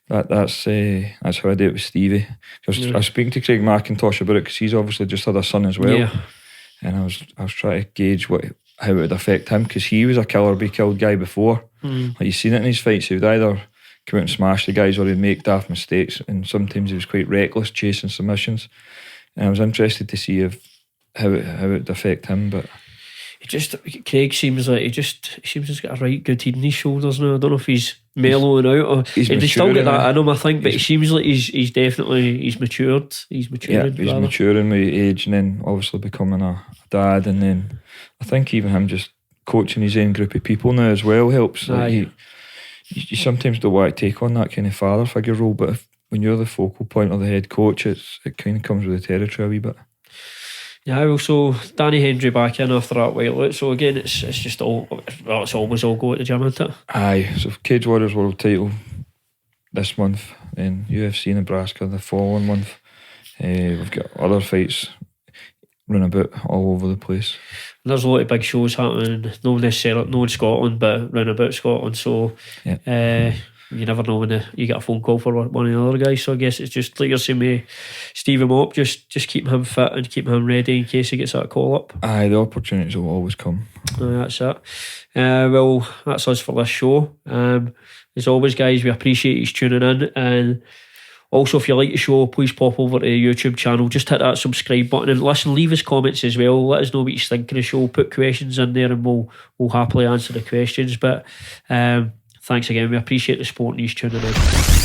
that's how I do it with Stevie. I was speaking to Craig Macintosh about it because he's obviously just had a son as well, and I was trying to gauge how it would affect him, because he was a kill or be killed guy before. Like you've seen it in his fights, he would either come out and smash the guys or he'd make daft mistakes, and sometimes he was quite reckless chasing submissions. And I was interested to see how it would affect him. But Craig seems like he seems he's got a right good head on his shoulders now. I don't know if he's mellowing out or he's still got that in him, I think, but he seems like he's definitely matured. He's maturing. Yeah, he's maturing with age, and then obviously becoming a dad, and then I think even him just coaching his own group of people now as well helps. Like you sometimes don't want to take on that kind of father figure role, but when you're the focal point or the head coach, it kind of comes with the territory a wee bit. Yeah, well, so Danny Hendry back in after that while out. So again, it's just it's always all go at the gym, isn't it? Aye, so Cage Warriors World Title this month, then UFC Nebraska the following month. We've got other fights run about all over the place. There's a lot of big shows happening, not necessarily in Scotland, but round about Scotland. So you never know when you get a phone call for one of the other guys. So I guess it's just like you're saying with Stevie Mop, just keep him fit and keep him ready in case he gets that call up. Aye, the opportunities will always come. That's it. Well, that's us for this show. As always, guys, we appreciate you tuning in, and also if you like the show, please pop over to the YouTube channel, just hit that subscribe button and listen, leave us comments as well, let us know what you think of the show, put questions in there and we'll happily answer the questions. But thanks again, we appreciate the support and you tuning in.